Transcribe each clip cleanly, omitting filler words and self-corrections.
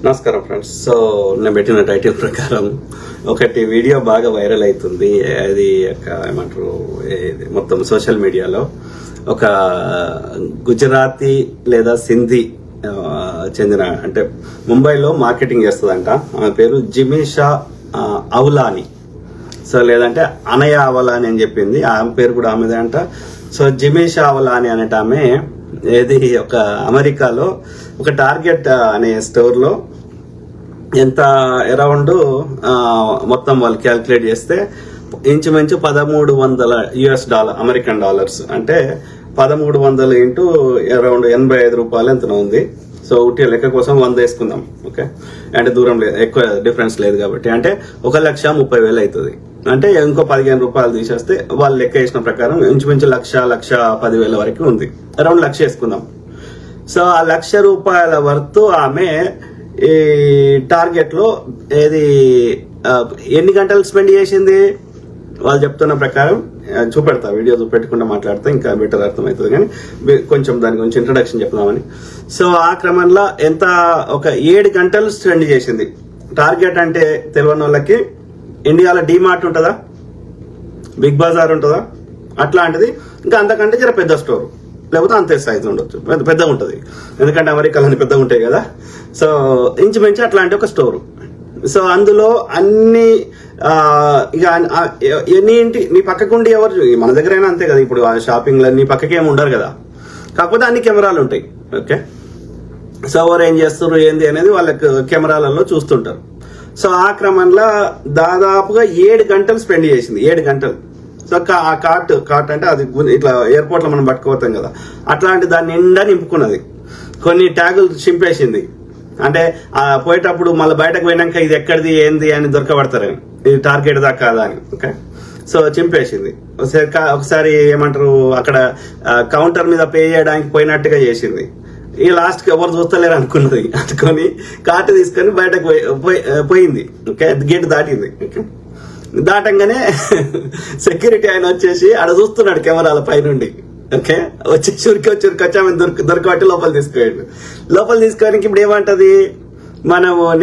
నమస్కారం friends. So నేను పెట్టిన టైటిల్ ప్రకారం ఒకటి వీడియో బాగా వైరల్ అవుతుంది. అది ఏమంటారు మొత్తం సోషల్ మీడియాలో ఒక గుజరాతీ లేదా సింధీ చెందిన అంటే ముంబైలో మార్కెటింగ్ చేస్తుందంట. ఆమె పేరు జిమిషా అవులాని. సో లేదంటే అనయ అవలాని అని చెప్పింది. ఆమె పేరు కూడా ఆమెదే అంట. సో జిమిషా అవలాని అనేట ఆమె ఏది ఒక అమెరికాలో ఒక టార్గెట్ అనే స్టోర్ లో ఎంత అరౌండ్ మొత్తం వాళ్ళు క్యాల్కులేట్ చేస్తే ఇంచుమించు $1,300 అమెరికన్ డాలర్స్ అంటే 1300 ఇంటూ అరౌండ్ 85 రూపాయలు ఎంతనో ఉంది. సో ఉట్టి లెక్క కోసం 100 వేసుకుందాం. ఓకే, అంటే దూరం లేదు, ఎక్కువ డిఫరెన్స్ లేదు కాబట్టి అంటే 1,30,000 అవుతుంది. అంటే ఇంకో 15 రూపాయలు తీసేస్తే వాళ్ళు లెక్క వేసిన ప్రకారం ఇంచుమించు 1,10,000 వరకు ఉంది. అరౌండ్ 1,00,000 వేసుకుందాం. సో ఆ ₹1,00,000 వర్త్ ఆమె ఈ టార్గెట్ లో ఏది ఎన్ని గంటలు స్పెండ్ చేసింది వాళ్ళు చెప్తున్న ప్రకారం చూపెడతా, వీడియో చూపెట్టకుండా మాట్లాడితే ఇంకా బెటర్ అర్థమవుతుంది. కానీ కొంచెం దాని గురించి ఇంట్రడక్షన్ చెప్దామని. సో ఆ క్రమంలో ఎంత ఒక 7 గంటలు స్పెండ్ చేసింది. టార్గెట్ అంటే తెలియని వాళ్ళకి ఇండియాలో డీమార్ట్ ఉంటుందా, బిగ్ బజార్ ఉంటుందా, అట్లాంటిది. ఇంకా అంతకంటే జర పెద్ద స్టోర్, లేకపోతే అంతే సైజు ఉండొచ్చు, పెద్దగా ఉంటుంది. ఎందుకంటే అమెరికాలో పెద్దగా ఉంటాయి కదా. సో ఇంచుమించు అట్లాంటి ఒక స్టోర్. సో అందులో అన్ని ఇక ఎన్ని ఇంటి నీ పక్కకుండి ఎవరు, మన దగ్గర అయినా అంతే కదా. ఇప్పుడు షాపింగ్లు నీ పక్కకి ఏమి ఉండరు కదా, కాకపోతే అన్ని కెమెరాలు ఉంటాయి. ఓకే, సో ఎవరు ఏం చేస్తారు ఏంది అనేది వాళ్ళకి కెమెరాలలో చూస్తుంటారు. సో ఆ క్రమంలో దాదాపుగా 7 గంటలు స్పెండ్ చేసింది. 7 గంటలు. సో ఆ కార్ట్ అంటే అది ఇట్లా ఎయిర్పోర్ట్ లో మనం పట్టుకుపోతాం కదా, అట్లాంటి దాన్ని నిండా నింపుకున్నది. కొన్ని ట్యాగులు చింపేసింది. అంటే పోయేటప్పుడు మళ్ళీ బయటకు పోయినాక ఇది ఎక్కడిది ఏంది అని దొరకబడతారని, ఇది టార్గెట్ దాకా కాదా అని. ఓకే, సో చింపేసింది. ఒకసారి ఏమంటారు అక్కడ కౌంటర్ మీద పే చేయడానికి పోయినట్టుగా చేసింది. ఈ లాస్ట్ కి ఎవరు చూస్తలేరు అనుకున్నది. అనుకొని కార్ట్ తీసుకొని బయటకు పోయింది. ఓకే, గేట్ దాటింది. ఓకే, దాటంగానే సెక్యూరిటీ ఆయన వచ్చేసి ఆడ చూస్తున్నాడు కెమెరాల పైనుండి. ఓకే, వచ్చేసి ఉరికి ఆమె దొరకబట్టి లోపల తీసుకోయాడు. లోపల తీసుకోవడానికి ఇప్పుడు ఏమంటది,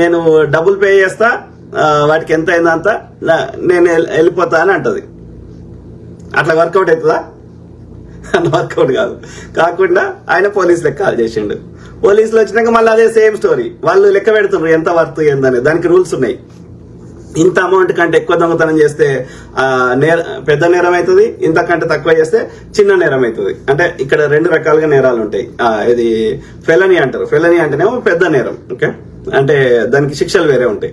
నేను డబ్బులు పే చేస్తా, వాటికి ఎంత అయిందో అంత నేను వెళ్ళిపోతా అని అంటది. అట్లా వర్కౌట్ అవుతుందా? వర్కౌట్ కాదు. కాకుండా ఆయన పోలీసులకు కాల్ చేసిండు. పోలీసులు వచ్చినాక మళ్ళీ అదే సేమ్ స్టోరీ. వాళ్ళు లెక్క పెడుతున్నారు ఎంత వర్త్ ఏందని. దానికి రూల్స్ ఉన్నాయి. ఇంత అమౌంట్ కంటే ఎక్కువ దొంగతనం చేస్తే పెద్ద నేరం అవుతుంది, ఇంతకంటే తక్కువ చేస్తే చిన్న నేరం అవుతుంది. అంటే ఇక్కడ 2 రకాలుగా నేరాలు ఉంటాయి. ఇది ఫెలనీ అంటారు. ఫెలనీ అంటేనేమో పెద్ద నేరం. ఓకే, అంటే దానికి శిక్షలు వేరే ఉంటాయి.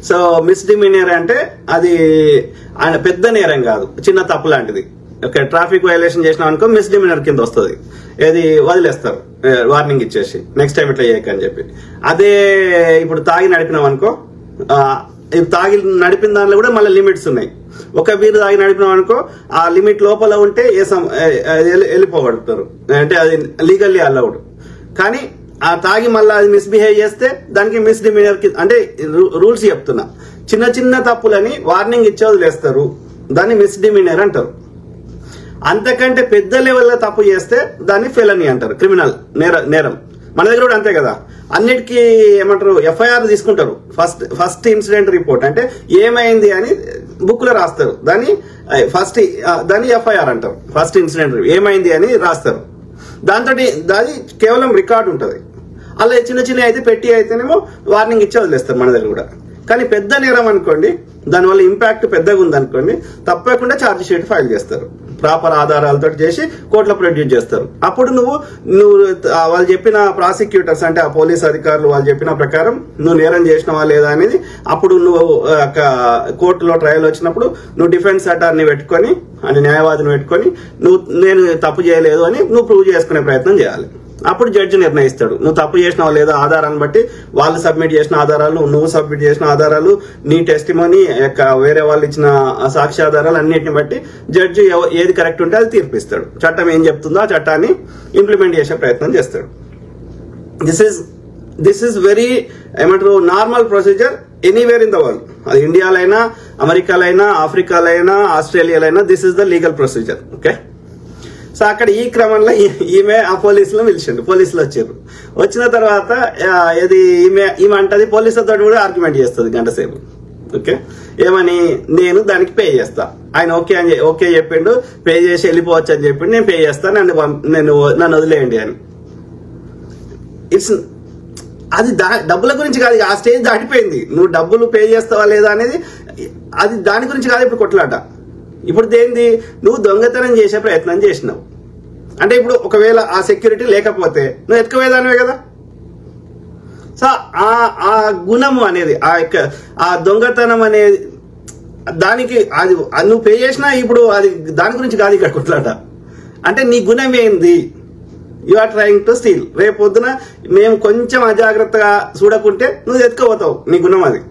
సో మిస్డిమినియర్ అంటే అది పెద్ద నేరం కాదు, చిన్న తప్పు లాంటిది. ఓకే, ట్రాఫిక్ వైలేషన్ చేసినాం అనుకో మిస్డిమినియర్ కింద వస్తుంది. ఏది వదిలేస్తారు, వార్నింగ్ ఇచ్చేసి నెక్స్ట్ టైం ఇట్లా చేయకని చెప్పి. అదే ఇప్పుడు తాగి నడిపినాం అనుకో, తాగి నడిపిన దానిలో కూడా మళ్ళీ లిమిట్స్ ఉన్నాయి. ఒక బీరు తాగి నడిపినాం అనుకో, ఆ లిమిట్ లోపల ఉంటే వెళ్ళిపోగొడతారు, అంటే అది లీగల్లీ అలౌడ్. కానీ ఆ తాగి మళ్ళీ అది మిస్బిహేవ్ చేస్తే దానికి మిస్డిమినియర్ అంటే రూల్స్ చెప్తున్నా. చిన్న చిన్న తప్పులని వార్నింగ్ ఇచ్చి వదిలేస్తారు, దాన్ని మిస్డిమినియర్ అంటారు. అంతకంటే పెద్ద లెవెల్లో తప్పు చేస్తే దాన్ని ఫెలనీ అంటారు, క్రిమినల్ నేరం. మన దగ్గర కూడా అంతే కదా, అన్నిటికీ ఏమంటారు ఎఫ్ఐఆర్ తీసుకుంటారు. ఫస్ట్ ఇన్సిడెంట్ రిపోర్ట్ అంటే ఏమైంది అని బుక్ లో రాస్తారు. దాన్ని ఎఫ్ఐఆర్ అంటారు. ఫస్ట్ ఇన్సిడెంట్ ఏమైంది అని రాస్తారు. దాంతో అది కేవలం రికార్డు ఉంటుంది. అలా చిన్న చిన్న అయితే పెట్టి అయితేనేమో వార్నింగ్ ఇచ్చి వదిలేస్తారు మన దగ్గర కూడా. కానీ పెద్ద నేరం అనుకోండి, దానివల్ల ఇంపాక్ట్ పెద్దగా ఉందనుకోండి, తప్పకుండా ఛార్జ్ షీట్ ఫైల్ చేస్తారు. ప్రాపర్ ఆధారాలతో చేసి కోర్టులో ప్రొడ్యూస్ చేస్తారు. అప్పుడు నువ్వు వాళ్ళు చెప్పిన ప్రాసిక్యూటర్స్ అంటే ఆ పోలీస్ అధికారులు వాళ్ళు చెప్పిన ప్రకారం నువ్వు నేరం చేసినవా లేదా అనేది అప్పుడు నువ్వు కోర్టులో ట్రయల్ వచ్చినప్పుడు నువ్వు డిఫెన్స్ అటార్నీ పెట్టుకొని అంటే న్యాయవాదిని పెట్టుకొని నేను తప్పు చేయలేదు అని నువ్వు ప్రూవ్ చేసుకునే ప్రయత్నం చేయాలి. అప్పుడు జడ్జి నిర్ణయిస్తాడు నువ్వు తప్పు చేసినావు లేదా. ఆధారాన్ని బట్టి వాళ్ళు సబ్మిట్ చేసిన ఆధారాలు, నువ్వు సబ్మిట్ చేసిన ఆధారాలు, నీ టెస్టిమోనీ, వేరే వాళ్ళు ఇచ్చిన సాక్ష్య ఆధారాలు అన్నిటిని బట్టి జడ్జి ఏది కరెక్ట్ ఉంటే అది తీర్పిస్తాడు. చట్టం ఏం చెప్తుందో ఆ చట్టాన్ని ఇంప్లిమెంట్ చేసే ప్రయత్నం చేస్తాడు. దిస్ ఈస్ వెరీ ఏమంటారు normal procedure anywhere in the world. అది ఇండియాలో అయినా, అమెరికాలో అయినా, ఆఫ్రికాలో అయినా, ఆస్ట్రేలియాలో అయినా this is the legal procedure. Okay, so అక్కడ ఈ క్రమంలో ఈమె ఆ పోలీసులు పిలిచిండు, పోలీసులు వచ్చారు. వచ్చిన తర్వాత ఇది ఈమె అంటది పోలీసులతో కూడా ఆర్గ్యుమెంట్ చేస్తుంది గంట సేపు. ఓకే, ఏమని నేను దానికి పే చేస్తా, ఆయన ఓకే చెప్పిండు, పే చేసి వెళ్ళిపోవచ్చు అని చెప్పిండు, నేను పే చేస్తా, నన్ను వదిలేయండి అని. ఇట్స్ అది డబ్బుల గురించి కాదు, ఆ స్టేజ్ దాటిపోయింది. నువ్వు డబ్బులు పే చేస్తావా లేదా అనేది అది దాని గురించి కాదు ఇప్పుడు కొట్లాట. ఇప్పుడు దేంది, నువ్వు దొంగతనం చేసే ప్రయత్నం చేసినావు అంటే ఇప్పుడు ఒకవేళ ఆ సెక్యూరిటీ లేకపోతే నువ్వు ఎత్తుకుపోయేదానివే కదా. సో ఆ గుణము అనేది ఆ దొంగతనం అనేది దానికి అది నువ్వు పే చేసినా ఇప్పుడు అది దాని గురించి కాదు ఇక్కడ కొట్లాట. అంటే నీ గుణం ఏంది, you are trying to steal. రేపు పొద్దున మేము కొంచెం అజాగ్రత్తగా చూడకుంటే నువ్వు ఎత్తుకుపోతావు, నీ గుణం అది.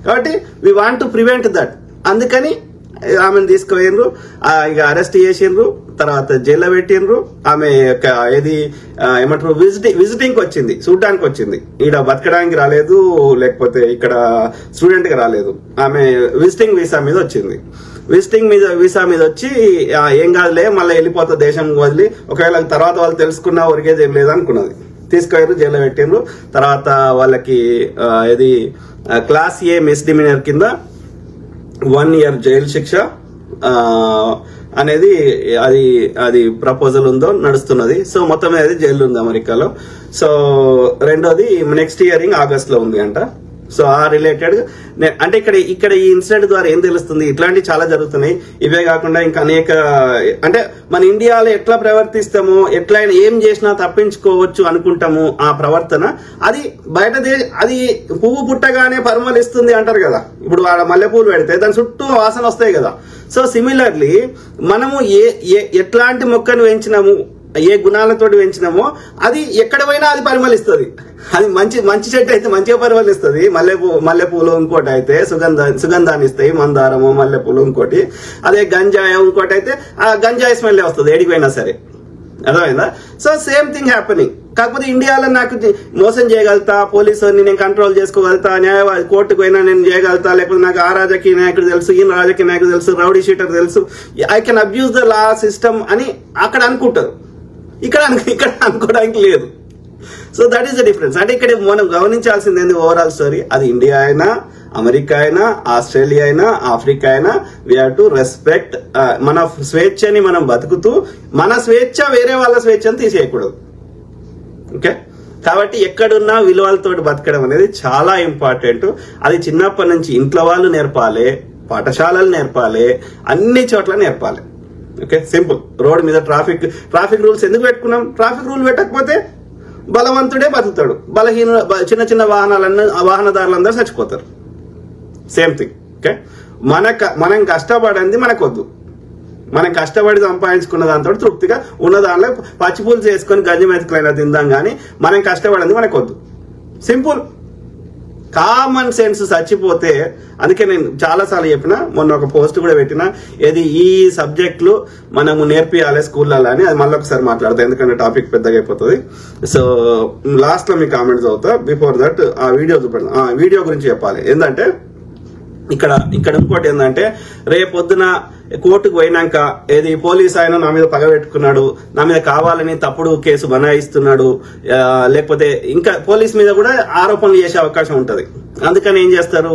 కాబట్టి we want to prevent that. అందుకని ఆమెను తీసుకుపోయినరు, ఇక అరెస్ట్ చేసిండ్రు, తర్వాత జైల్లో పెట్టినరు. ఆమె ఏమంటారు విజిటింగ్ వచ్చింది, చూడడానికి వచ్చింది. ఈడ బతకడానికి రాలేదు, లేకపోతే ఇక్కడ స్టూడెంట్ గా రాలేదు. ఆమె విజిటింగ్ వీసా మీద వచ్చింది. విజిటింగ్ వీసా మీద వచ్చి ఏం కాదులే మళ్ళీ వెళ్ళిపోతా దేశం వదిలి, ఒకవేళ తర్వాత వాళ్ళు తెలుసుకున్నా ఒరిగేది ఏం లేదు అనుకున్నది. తీసుకుపోయారు, జైల్లో పెట్టిండ్రు. తర్వాత వాళ్ళకి క్లాస్ ఏ మిస్డిమినర్ కింద 1 year జైలు శిక్ష అనేది అది ప్రపోజల్ ఉందో నడుస్తున్నది. సో మొత్తం మీద జైలు ఉంది అమెరికాలో. సో రెండోది నెక్స్ట్ ఇయరింగ్ ఆగస్ట్ లో ఉంది అంట. సో ఆ రిలేటెడ్ అంటే ఇక్కడ ఈ ఇన్సిడెంట్ ద్వారా ఏం తెలుస్తుంది, ఇట్లాంటివి చాలా జరుగుతున్నాయి. ఇవే కాకుండా ఇంకా అనేక, అంటే మన ఇండియాలో ఎట్లా ప్రవర్తిస్తామో, ఎట్లా ఏం చేసినా తప్పించుకోవచ్చు అనుకుంటాము, ఆ ప్రవర్తన అది బయట అది పువ్వు పుట్టగానే పరిమళిస్తుంది అంటారు కదా. ఇప్పుడు ఆడ మల్లెపూలు పెడితే దాని చుట్టూ వాసన వస్తాయి కదా. సో సిమిలర్లీ మనము ఎట్లాంటి మొక్కను పెంచినాము, ఏ గుణాలతోటి పెంచినామో అది ఎక్కడ పోయినా అది పరిమళిస్తుంది. అది మంచి చెట్టు అయితే మంచిగా పరిమళిస్తుంది. మల్లెపూలు ఇంకోటి అయితే సుగంధాన్ని ఇస్తాయి, మందారము మల్లెపూలు ఇంకోటి. అదే గంజాయ ఇంకోటి అయితే ఆ గంజాయి స్మెల్ వస్తుంది ఏడిపోయినా సరే. అర్థమైందా? So same thing happening. కాకపోతే ఇండియాలో నాకు మోసం చేయగలుగుతా, పోలీసుని నేను కంట్రోల్ చేసుకోగలుగుతా, న్యాయవాది కోర్టుకు పోయినా నేను చేయగలుగుతా, లేకపోతే నాకు ఆ రాజకీయ నాయకుడు తెలుసు, ఈ రాజకీయ నాయకుడు తెలుసు, రౌడీ షీటర్ తెలుసు, I can abuse the law system అని అక్కడ అనుకుంటారు. ఇక్కడ అనుకోవడానికి లేదు. So that is the difference. అంటే ఇక్కడ మనం గమనించాల్సింది ఏంది, ఓవరాల్ స్టోరీ. అది ఇండియా అయినా, అమెరికా అయినా, ఆస్ట్రేలియా అయినా, ఆఫ్రికా అయినా, వీ హ్యావ్ టు రెస్పెక్ట్ మన స్వేచ్ఛని మనం బతుకుతూ మన స్వేచ్ఛ వేరే వాళ్ళ స్వేచ్ఛను తీసేయకూడదు. ఓకే, కాబట్టి ఎక్కడున్నా విలువలతో బతకడం అనేది చాలా ఇంపార్టెంట్. అది చిన్నప్పటి నుంచి ఇంట్లో వాళ్ళు నేర్పాలి, పాఠశాలలు నేర్పాలి, అన్ని చోట్ల నేర్పాలి. Okay, simple. రోడ్ మీద ట్రాఫిక్ రూల్స్ ఎందుకు పెట్టుకున్నాం? ట్రాఫిక్ రూల్ పెట్టకపోతే బలవంతుడే బతుకుతాడు, చిన్న వాహనదారులందరూ చచ్చిపోతారు. Same thing. ఓకే, మనం కష్టపడింది మనకొద్దు. మనం కష్టపడి సంపాదించుకున్న దాంతో తృప్తిగా ఉన్న దానిలో పచ్చిపూలు చేసుకొని గంజి మెతుకులైనా తిందాం, కానీ మనం కష్టపడింది మనకొద్దు. సింపుల్. కామన్ సెన్స్ చచ్చిపోతే, అందుకే నేను చాలాసార్లు చెప్పిన, మొన్న ఒక పోస్ట్ కూడా పెట్టిన, ఈ సబ్జెక్టులు మనము నేర్పియాలి స్కూళ్ళలో అని. అది మళ్ళీ ఒకసారి మాట్లాడతాం, ఎందుకంటే టాపిక్ పెద్దగా అయిపోతుంది. సో లాస్ట్ లో మీ కామెంట్స్ అవుతా. బిఫోర్ దట్ ఆ వీడియో చూపెడతాం. ఆ వీడియో గురించి చెప్పాలి. ఏంటంటే ఇక్కడ ఇంకోటి ఏంటంటే, రేపొద్దున కోర్టుకు పోయినాక పోలీస్ ఆయన నా మీద పగ పెట్టుకున్నాడు, నా మీద కావాలని తప్పుడు కేసు బనాయిస్తున్నాడు, లేకపోతే ఇంకా పోలీస్ మీద కూడా ఆరోపణలు చేసే అవకాశం ఉంటది. అందుకని ఏం చేస్తారు,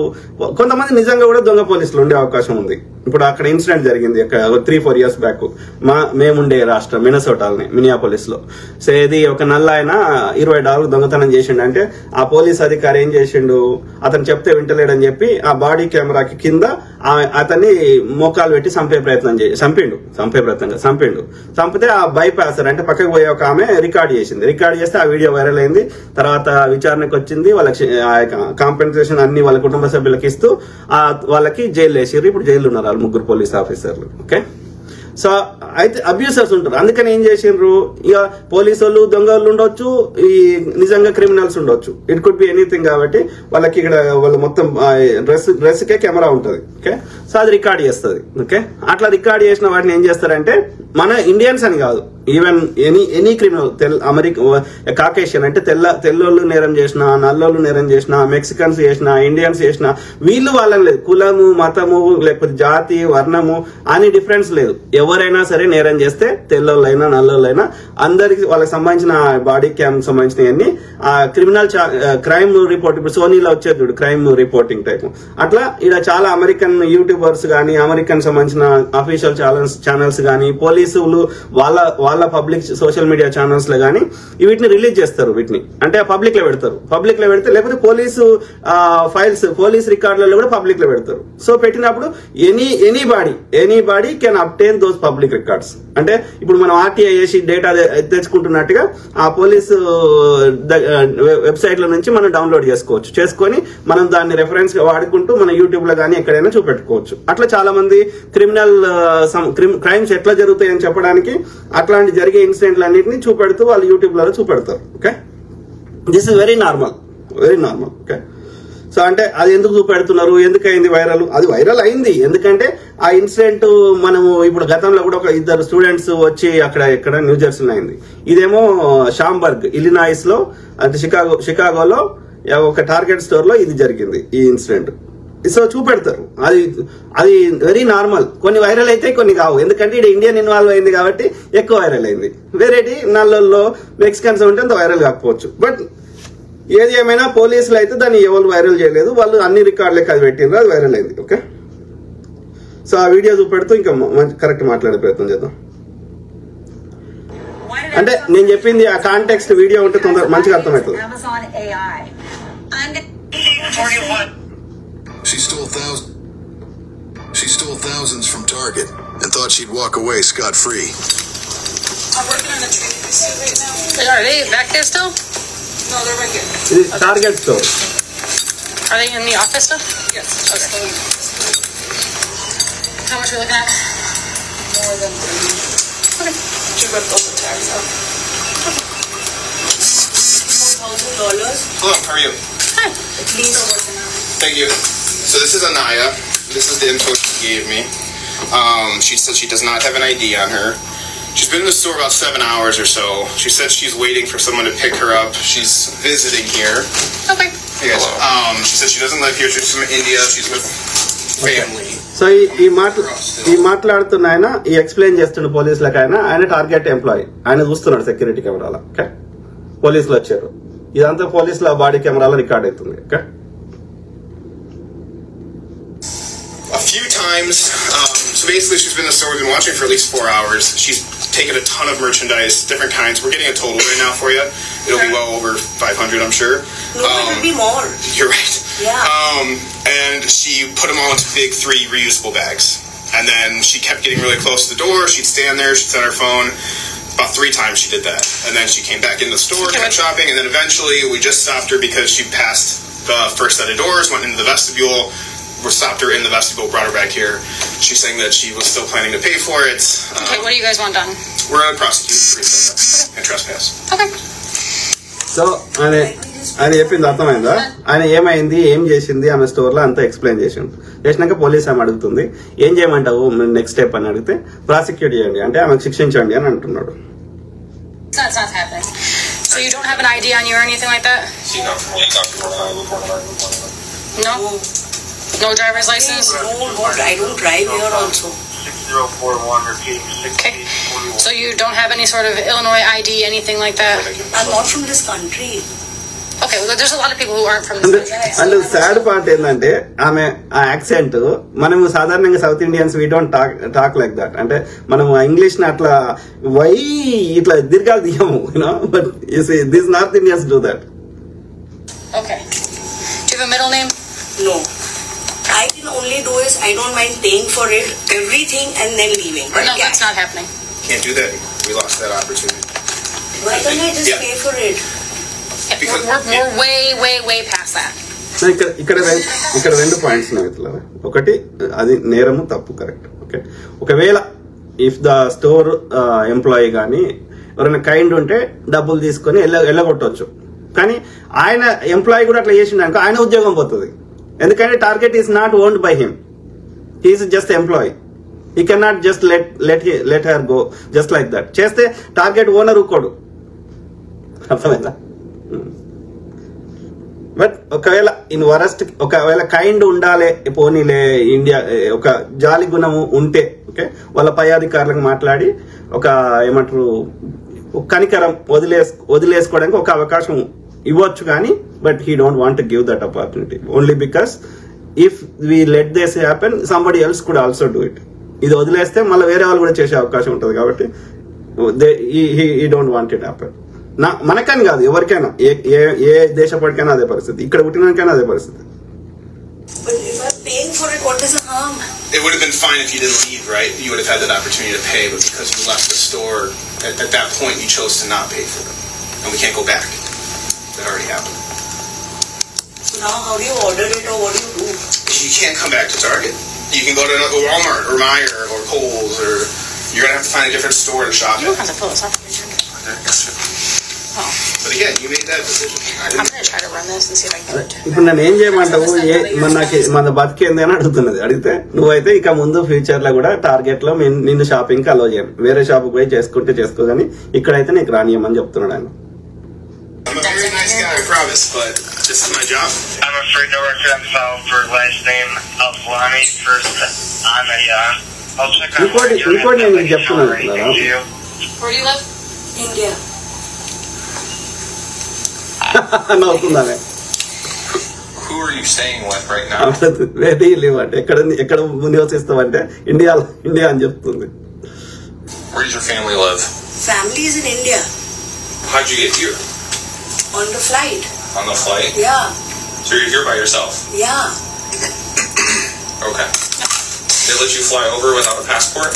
కొంతమంది నిజంగా కూడా దొంగ పోలీసులు ఉండే అవకాశం ఉంది. ఇప్పుడు అక్కడ ఇన్సిడెంట్ జరిగింది 3-4 years బ్యాక్. మేముండే రాష్ట్రం మినసోటాలని, మినియాపోలిస్ లో. సో ఒక నల్ల ఆయన $20 దొంగతనం చేసిండు. అంటే ఆ పోలీస్ అధికారి ఏం చేసిండు, అతను చెప్తే వింటలేడని చెప్పి ఆ బాడీ కెమెరాకి కింద అతన్ని మోకాలు పెట్టి చంపిండు. చంపితే ఆ బైపాసర్ అంటే పక్కకు పోయే ఒక ఆమె రికార్డ్ చేస్తే ఆ వీడియో వైరల్ అయింది. తర్వాత విచారణకు వచ్చింది. వాళ్ళకి కాంపెన్సేషన్ అన్ని వాళ్ళ కుటుంబ సభ్యులకు ఇస్తూ వాళ్ళకి జైలు వేసారు. ఇప్పుడు జైలు ఉన్నారు 3 పోలీస్ ఆఫీసర్లు. ఓకే, సో అయితే అబ్యూసర్స్ ఉంటారు. అందుకని ఏం చేసిండ్రు, ఇక పోలీసు వాళ్ళు దొంగలు ఉండొచ్చు, ఈ నిజంగా క్రిమినల్స్ ఉండొచ్చు, ఇట్ కుడ్ బి ఎనీథింగ్. కాబట్టి వాళ్ళకి ఇక్కడ వాళ్ళు మొత్తం డ్రెస్ కే కెమెరా ఉంటుంది. ఓకే, సో అది రికార్డ్ చేస్తుంది. ఓకే, అట్లా రికార్డ్ చేసిన వాటిని ఏం చేస్తారంటే, మన ఇండియన్స్ అని కాదు, ఈవెన్ ఎనీ క్రిమినల్, కాకేషియన్ అంటే తెల్లోళ్ళు నేరం చేసిన, నల్లోళ్ళు నేరం చేసిన, మెక్సికన్స్ చేసిన, ఇండియన్స్ చేసిన, వీళ్ళు వాళ్ళని లేదు, కులము, మతము, లేకపోతే జాతి, వర్ణము అని డిఫరెన్స్ లేదు. ఎవరైనా సరే నేరం చేస్తే తెల్లోళ్ళైనా నల్లోళ్ళైనా అందరికి వాళ్ళకి సంబంధించిన బాడీ క్యామ్ సంబంధించినవన్నీ క్రిమినల్ క్రైమ్ రిపోర్ట్, ఇప్పుడు సోనీలో వచ్చేది చూడు క్రైమ్ రిపోర్టింగ్ టైప్, అట్లా ఇక్కడ చాలా అమెరికన్ యూట్యూబర్స్ గానీ అమెరికన్ సంబంధించిన అఫీషియల్ ఛానల్స్ గానీ పోలీసులు వాళ్ళ పబ్లిక్ సోషల్ మీడియా ఛానల్స్ లో గానీ వీటిని రిలీజ్ చేస్తారు. వీటిని అంటే పబ్లిక్ లో పెడతారు. పబ్లిక్ లో పెడితే లేకపోతే పోలీసు ఫైల్స్ పోలీస్ రికార్డులలో కూడా పబ్లిక్ లో పెడతారు. సో పెట్టినప్పుడు anybody can obtain those public records. అంటే ఇప్పుడు మనం ఆర్టీఐ చేసి డేటా తెచ్చుకుంటున్నట్టుగా ఆ పోలీసు వెబ్సైట్ల నుంచి మనం డౌన్లోడ్ చేసుకొని మనం దాన్ని రెఫరెన్స్ గా వాడుకుంటూ మన యూట్యూబ్ లో గానీ ఎక్కడైనా చూపెట్టుకోవచ్చు. అట్లా చాలా మంది క్రైమ్స్ ఎట్లా జరుగుతాయని చెప్పడానికి అట్లాంటి జరిగే ఇన్సిడెంట్లు అన్నింటినీ చూపెడుతూ వాళ్ళు యూట్యూబ్ లో చూపెడతారు. Okay, this is very normal. Okay, so అంటే అది ఎందుకు చూపెడుతున్నారు, ఎందుకు అయింది వైరల్? అది వైరల్ అయింది ఎందుకంటే ఆ ఇన్సిడెంట్ మనము ఇప్పుడు గతంలో కూడా ఒక ఇద్దరు స్టూడెంట్స్ వచ్చి అక్కడ న్యూజెర్సీలో అయింది. ఇదేమో షాంబర్గ్ ఇలినాయిస్ లో, అంటే షికాగోలో ఒక టార్గెట్ స్టోర్ లో ఇది జరిగింది ఈ ఇన్సిడెంట్. సో చూపెడతారు. అది వెరీ నార్మల్. కొన్ని వైరల్ అయితే కొన్ని కావు, ఎందుకంటే ఇది ఇండియన్ ఇన్వాల్వ్ అయింది కాబట్టి ఎక్కువ వైరల్ అయింది. వేరేటి నల్లల్లో మెక్సికన్స్ ఉంటే అంత వైరల్ కాకపోవచ్చు. బట్ ఏది ఏమైనా పోలీసులు అయితే దాన్ని ఎవరు వైరల్ చేయలేదు, వాళ్ళు అన్ని రికార్డులకి అది పెట్టిండ్రు, అది వైరల్ అయింది. ఓకే, సో ఆ వీడియో చూపెడుతూ ఇంకా కరెక్ట్ మాట్లాడే ప్రయత్నం చేద్దాం. అంటే నేను చెప్పింది ఆ కాంటెక్స్ట్ వీడియో ఉంటే మంచిగా అర్థమవుతుంది. She stole thousands from Target and thought she'd walk away scot-free. I'm working on the trains right now. Are they back there still? No, they're right here. This is Target store. Are they in the office still? Yes. Okay. How much are we looking at? More than 30. Okay. She ripped all the tags out. $4,000. Hello, how are you? Hi. At least working on it. Thank you. So this is Anaya. This is the info she gave me. She said she does not have an ID on her. She's been in the store about 7 hours or so. She said she's waiting for someone to pick her up. She's visiting here. Okay. Hey guys. She said she doesn't live here. She's from India. She's with family. So ఈ మాట్లాడుతున్న ఆయన ఈ explain చేస్తున్న పోలీసులకు ఆయన target employee. ఆయన చూస్తున్నాడు security కెమెరాలో. ఓకే, పోలీసులు వచ్చారు. ఇదంతా పోలీసుల బాడీ కెమెరాలో రికార్డ్ అవుతుంది. Okay, a few times. So basically, she's been in the store. We've been watching for at least 4 hours. She's taken a ton of merchandise, different kinds. We're getting a total right now for you. It'll be well over 500, I'm sure. No, it'll be more. You're right. Yeah. And she put them all into big 3 reusable bags. And then she kept getting really close to the door. She'd stand there. She'd set her phone. About 3 times she did that. And then she came back in the store, kept shopping. And then eventually we just stopped her because she passed the first set of doors, went into the vestibule. We stopped her in the vestibule, brought her back here. She's saying that she was still planning to pay for it. Okay, what do you guys want done? We're going to prosecute for resale and trespass. Okay. So ఆయన చెప్పింది అర్థమైందా? ఆయన ఏమైంది, ఏం చేసింది ఆమె store లో అంతా ఎక్స్ప్లెయిన్ చేసినాక పోలీస్ ఆమె అడుగుతుంది ఏం చేయమంటావు నెక్స్ట్ స్టెప్ అని అడిగితే ప్రాసిక్యూట్ చేయండి అంటే ఆమెకు శిక్షించండి అని అంటున్నాడు. It's not happening. So you don't have an ID on you or anything like that? No? No driver's license? No, I don't drive here also. 6041 repeating 6041. Okay. So you don't have any sort of Illinois ID, anything like that? I'm not from this country. Okay, well, there's a lot of people who aren't from this country. And sad part ఏంటంటే ఆమె ఆ accent మనము సాధారణంగా South Indians we don't talk like that. అంటే మనము English ని అట్లా ఇట్లా దీర్ఘాలు తీయము, but this North Indians do that. Okay. Do you have a middle name? No. I can only do is I don't mind paying for it, everything, and then leaving. But No, that's not happening. Can't do that. We lost that opportunity. Why can't I just pay for it? Yeah, Because- we're way past that. ఇక్కడ 2 points మిత్రులారా. ఒకటి అది నేరము తప్పు, correct. Okay, ఒకవేళ if the store employee కానీ ఎవరైనా kind ఉంటే డబ్బులు తీసుకొని వెళ్ళగొట్టవచ్చు. కానీ ఆయన ఎంప్లాయీ కూడా అట్లా చేసిండనుకో ఆయన ఉద్యోగం పోతుంది. ఎందుకంటే target is not owned by him, he is just employee. He can not just let her go just like that. చేస్తే టార్గెట్ ఓనర్ ఊకోడు. అర్థమైందా? బట్ ఒకవేళ ఇన్ వరస్ట్ ఒకవేళ కైండ్ ఉండాలి పోనీలే ఇండియా ఒక జాలి గుణము ఉంటే ఓకే వాళ్ళ పై అధికారులకు మాట్లాడి ఒక ఏమంటారు కనికరం వదిలేసుకోవడానికి ఒక అవకాశం ఇవ్వచ్చు కానీ but he don't want to give that opportunity only because if we let this happen somebody else could also do it. ఇది వదిలేస్తే మళ్ళీ వేరే వాళ్ళు కూడా చేసే అవకాశం ఉంటుంది కాబట్టి he don't want it happen. మనకని కాదు ఎవరికైనా ఏ దేశపడికైనా అదే పరిస్థితి, ఇక్కడ పుట్టినాకైనా అదే పరిస్థితి. But if I'm paying for it, what is the harm? It would have been fine if you didn't leave, right? You would have had that opportunity to pay, but because you left the store, at that point you chose to not pay for them. And we can't go back. That already happened. So now how do you order it or what do you do? You can't come back to Target. You can go to another Walmart or Meijer or Kohl's, or you're going to have to find a different store to shop You don't at. have to philosophical drink it. Oh. But again, you made that decision. I I'm didn't. going to try to run this and see if I can get it. ఇప్పుడు నన్ను ఏం చేయమంటావు మన బతికేంది అని అడుగుతున్నది. అడిగితే నువ్వైతే ఇక ముందు ఫ్యూచర్ లో కూడా టార్గెట్ లో నిన్ను షాపింగ్ కి అలో చేయను, వేరే షాప్ పోయి చేసుకుంటే చేసుకో కానీ ఇక్కడైతే నీకు రానియమని చెప్తున్నాడు ఆయన. I'm a very nice guy, I promise, but this is my job. I'm afraid to work on file for last name Alflani, first Anayan. I'll check on Record it, record it, what చెప్తున్నాను. thank you. Where do you live? India. నవ్వుతుందానే. Who are you staying with right now? Very leave అంటే ఎక్కడ నివసిస్తావంటే India అని చెప్తుంది. Where does your family live? Family is in India. How'd you get here? On the flight. On the flight? Yeah. So you're here by yourself? Yeah. Okay. They let you fly over without a passport?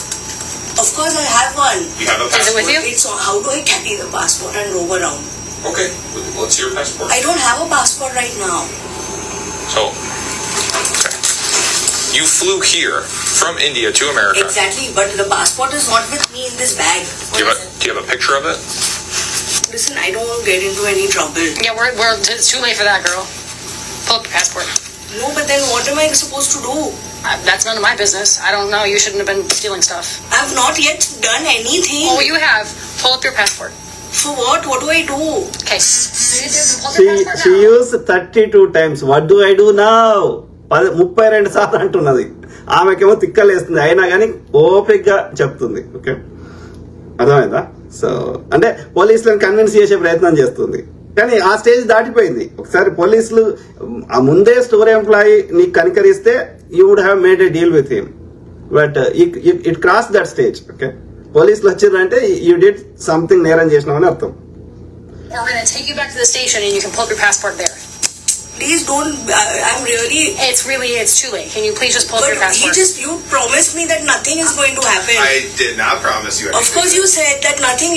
Of course I have one. You have a Is it with passport? you? It's how do I carry the passport and roam around? Okay. What's your passport? I don't have a passport right now. So, okay. You flew here from India to America. Exactly, but the passport is not with me in this bag. Do you have a picture of it? Listen, I don't want to get into any trouble. Yeah, it's too late for that, girl. Pull up your passport. No, but then what am I supposed to do? That's none of my business. I don't know. You shouldn't have been stealing stuff. I've not yet done anything. Oh, you have. Pull up your passport. For what? What do I do? Okay. Pull up your passport She now. used 32 times. What do I do now? 32 సార్లు అంటున్నది. ఆమెకేమో తిక్కలేస్తుంది, అయినా కానీ ఓపిక్ గా చెప్తుంది. Okay, అర్థమైందా? So అంటే పోలీసులను convince చేసే ప్రయత్నం చేస్తుంది, కానీ ఆ స్టేజ్ దాటిపోయింది. ఒకసారి పోలీసులు ఆ ముందే స్టోర్ ఎంప్లాయీ నీకు కనికరిస్తే you would have made a deal with him, but it cross that stage. Okay, పోలీసులు వచ్చిందంటే యూ డిడ్ సంథింగ్ నేరం చేసినామని అర్థం. We're going to take you back to the station and you can pull up your passport there. Please don't. I'm really. It's too late. Can you please just pull up your But passport? you promised me that nothing is going to happen. I did not promise you anything. Of course, you said that nothing.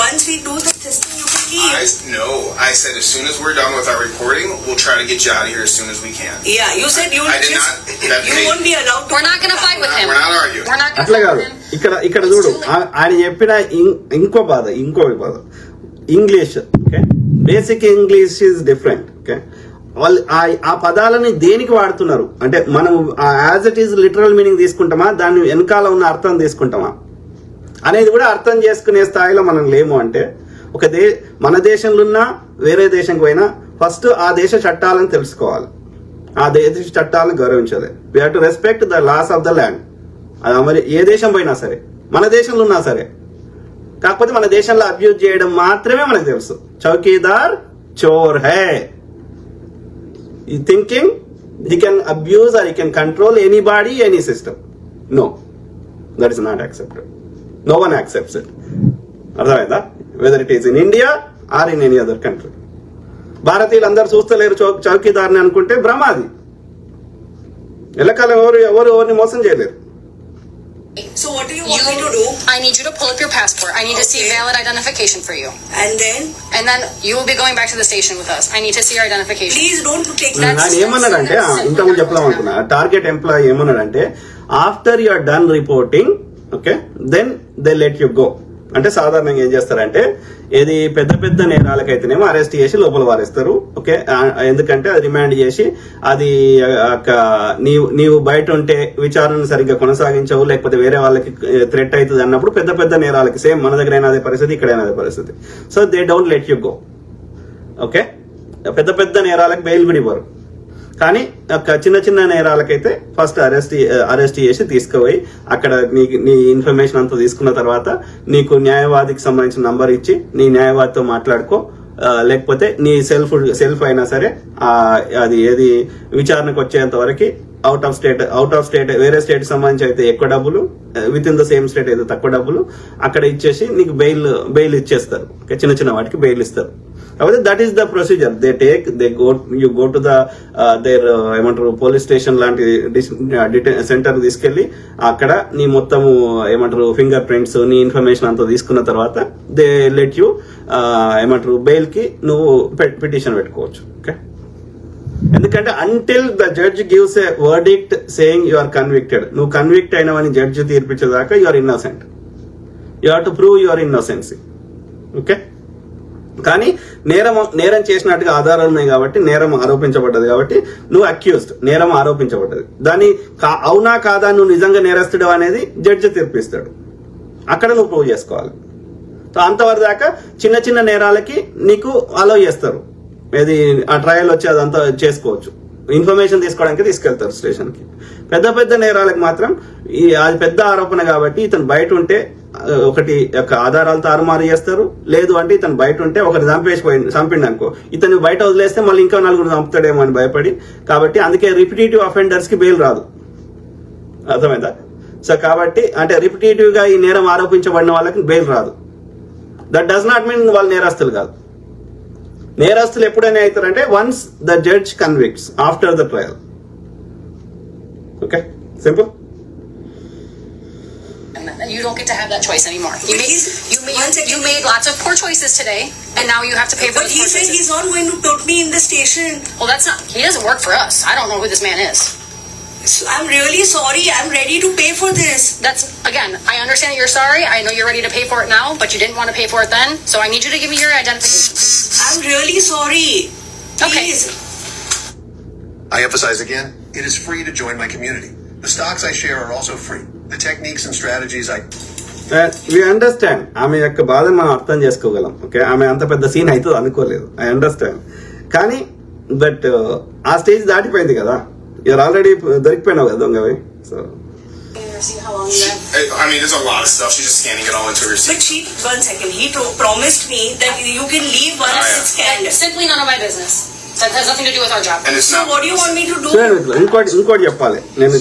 Once we do the testing, you can leave. No, I said as soon as we're done with our reporting, we'll try to get you out of here as soon as we can. Yeah, you said you I did just. not. You won't be allowed to. We're not going to fight with him. We're not arguing. We're not going to అట్లా fight కాదు, with him. ఇక్కడ చూడు ఆయన చెప్పిన ఇంకో బాధ English. Okay, basic English is different. Okay, వాళ్ళు ఆ పదాలని దేనికి వాడుతున్నారు అంటే మనం as it is literal meaning తీసుకుంటామా, దాని వెనకాల ఉన్న అర్థం తీసుకుంటామా అనేది కూడా అర్థం చేసుకునే స్థాయిలో మనం లేము. అంటే మన దేశంలో ఉన్న వేరే దేశంకి పోయినా ఫస్ట్ ఆ దేశ చట్టాలను తెలుసుకోవాలి, ఆ దేశ చట్టాలను గౌరవించాలి. We have to respect the laws of the land. అది మరి ఏ దేశం పోయినా సరే, మన దేశంలో ఉన్నా సరే. కాకపోతే మన దేశంలో అబ్యూజ్ చేయడం మాత్రమే మనకు తెలుసు. చౌకీదార్ చోర్ హై. Thinking he can abuse or he can control anybody, any system. No, that is not accepted. No one accepts it. అర్థమైందా? whether it is in India or in any other country. భారతీయులు అందరు చూస్తలేరు చౌకీదార్ని అనుకుంటే భ్రమాది. ఎల్లకాలం ఎవరిని మోసం చేయలేరు. So what do you want me to do? I need you to pull up your passport. I need to see valid identification for you. And then you will be going back to the station with us. I need to see your identification. please don't take That's- that. ఆయన ఏమన్నాడంటే ఇంతకుముందు చెప్దాం అనుకున్నా, target employee ఏమన్నాడంటే after you are done reporting okay then they let you go. అంటే సాధారణంగా ఏం చేస్తారంటే ఏది పెద్ద నేరాలకైతేనేమో అరెస్ట్ చేసి లోపల వారేస్తారు. ఓకే, ఎందుకంటే అది రిమాండ్ చేసి అది నీవు బయట ఉంటే విచారణ సరిగ్గా కొనసాగించవు, లేకపోతే వేరే వాళ్ళకి థ్రెట్ అవుతుంది అన్నప్పుడు పెద్ద నేరాలకి సేమ్ మన దగ్గర అయినా అదే పరిస్థితి, ఇక్కడైనా అదే పరిస్థితి. So they don't let you go. Okay, పెద్ద పెద్ద నేరాలకు బెయిల్ కూడా ఇవ్వరు. కానీ చిన్న చిన్న నేరాలకైతే ఫస్ట్ అరెస్ట్ చేసి తీసుకుపోయి అక్కడ నీ ఇన్ఫర్మేషన్ అంతా తీసుకున్న తర్వాత నీకు న్యాయవాదికి సంబంధించిన నంబర్ ఇచ్చి నీ న్యాయవాదితో మాట్లాడుకో, లేకపోతే నీ సెల్ఫ్ అయినా సరే అది ఏది విచారణకు వచ్చేంత వరకు అవుట్ ఆఫ్ స్టేట్ వేరే స్టేట్ సంబంధించి అయితే ఎక్కువ డబ్బులు, with in the same state అయితే తక్కువ డబ్బులు అక్కడ ఇచ్చేసి నీకు బెయిల్ ఇచ్చేస్తారు. చిన్న చిన్న వాటికి బెయిల్ ఇస్తారు. కాబట్టి that is the procedure you go to the there ఏమంటారు పోలీస్ స్టేషన్ లాంటి సెంటర్ తీసుకెళ్లి అక్కడ నీ మొత్తము ఏమంటారు ఫింగర్ ప్రింట్స్ నీ ఇన్ఫర్మేషన్ అంతా తీసుకున్న తర్వాత దే లెట్ యూ ఏమంటారు బెయిల్ కి నువ్వు పిటిషన్ పెట్టుకోవచ్చు. ఓకే, ఎందుకంటే until the judge gives a verdict saying you are convicted, నువ్వు కన్విక్ట్ అయినవని జడ్జి తీర్పించేదాకా you are innocent, you have to prove your innocency. Okay, కానీ నేరం చేసినట్టుగా ఆధారాలు ఉన్నాయి కాబట్టి నేరం ఆరోపించబడ్డది కాబట్టి నువ్వు అక్యూజ్డ్, నేరం ఆరోపించబడ్డది. దాన్ని అవునా కాదా నువ్వు నిజంగా నేరస్తుడు అనేది జడ్జి తీర్పిస్తాడు, అక్కడ నువ్వు ప్రూవ్ చేసుకోవాలి. సో అంతవరకు దాకా చిన్న చిన్న నేరాలకి నీకు అలౌ చేస్తారు, ఏది ఆ ట్రయల్ వచ్చి అదంతా చేసుకోవచ్చు, ఇన్ఫర్మేషన్ తీసుకోవడానికి తీసుకెళ్తారు స్టేషన్ కి. పెద్ద పెద్ద నేరాలకు మాత్రం అది పెద్ద ఆరోపణ కాబట్టి ఇతను బయట ఉంటే ఒకటి ఆధారాలు తారుమారు చేస్తారు, లేదు అంటే ఇతను బయట ఉంటే ఒకటి చంపిండు అనుకో, ఇతను బయట వదిలేస్తే మళ్ళీ ఇంకా నలుగురు చంపుతాడేమో అని భయపడి, కాబట్టి అందుకే రిపిటేటివ్ అఫెండర్స్ కి బెయిల్ రాదు. అర్థమైందా? సో కాబట్టి అంటే రిపిటేటివ్ గా ఈ నేరం ఆరోపించబడిన వాళ్ళకి బెయిల్ రాదు. దట్ డస్ నాట్ మీన్ వాళ్ళు నేరస్తులు కాదు. నేరస్తులు ఎప్పుడైనా అవుతారంటే once the judge convicts after the trial. Okay, simple. You don't get to have that choice anymore. You made lots of poor choices today, and now you have to pay for those poor choices. But he said he's not going to put me in the station. Well, that's not. He doesn't work for us. I don't know who this man is. So I'm really sorry. I'm ready to pay for this. That's again. I understand that you're sorry. I know you're ready to pay for it now, but you didn't want to pay for it then. So I need you to give me your identification. I'm really sorry. Please. Okay. I emphasize again, it is free to join my community. The stocks I share are also free. The techniques and strategies we understand. ఆమె యొక్క బాధను మనం అర్థం చేసుకోగలం. Okay, ఆమె అంత పెద్ద scene అవుతుంది అనుకోలేదు. I understand. కానీ బట్ ఆ స్టేజ్ దాటిపోయింది కదా, you're already దొరికిపోయినావు కదా దొంగవి. So See how long you have. I mean, there's a lot of stuff. She's just scanning it all into her But one second. He promised me that you can leave once it's scanned. Simply none of my business. That has nothing to do with our job. And it's So not. what do you want me to do? ఇంకోటి చెప్పాలి. నేను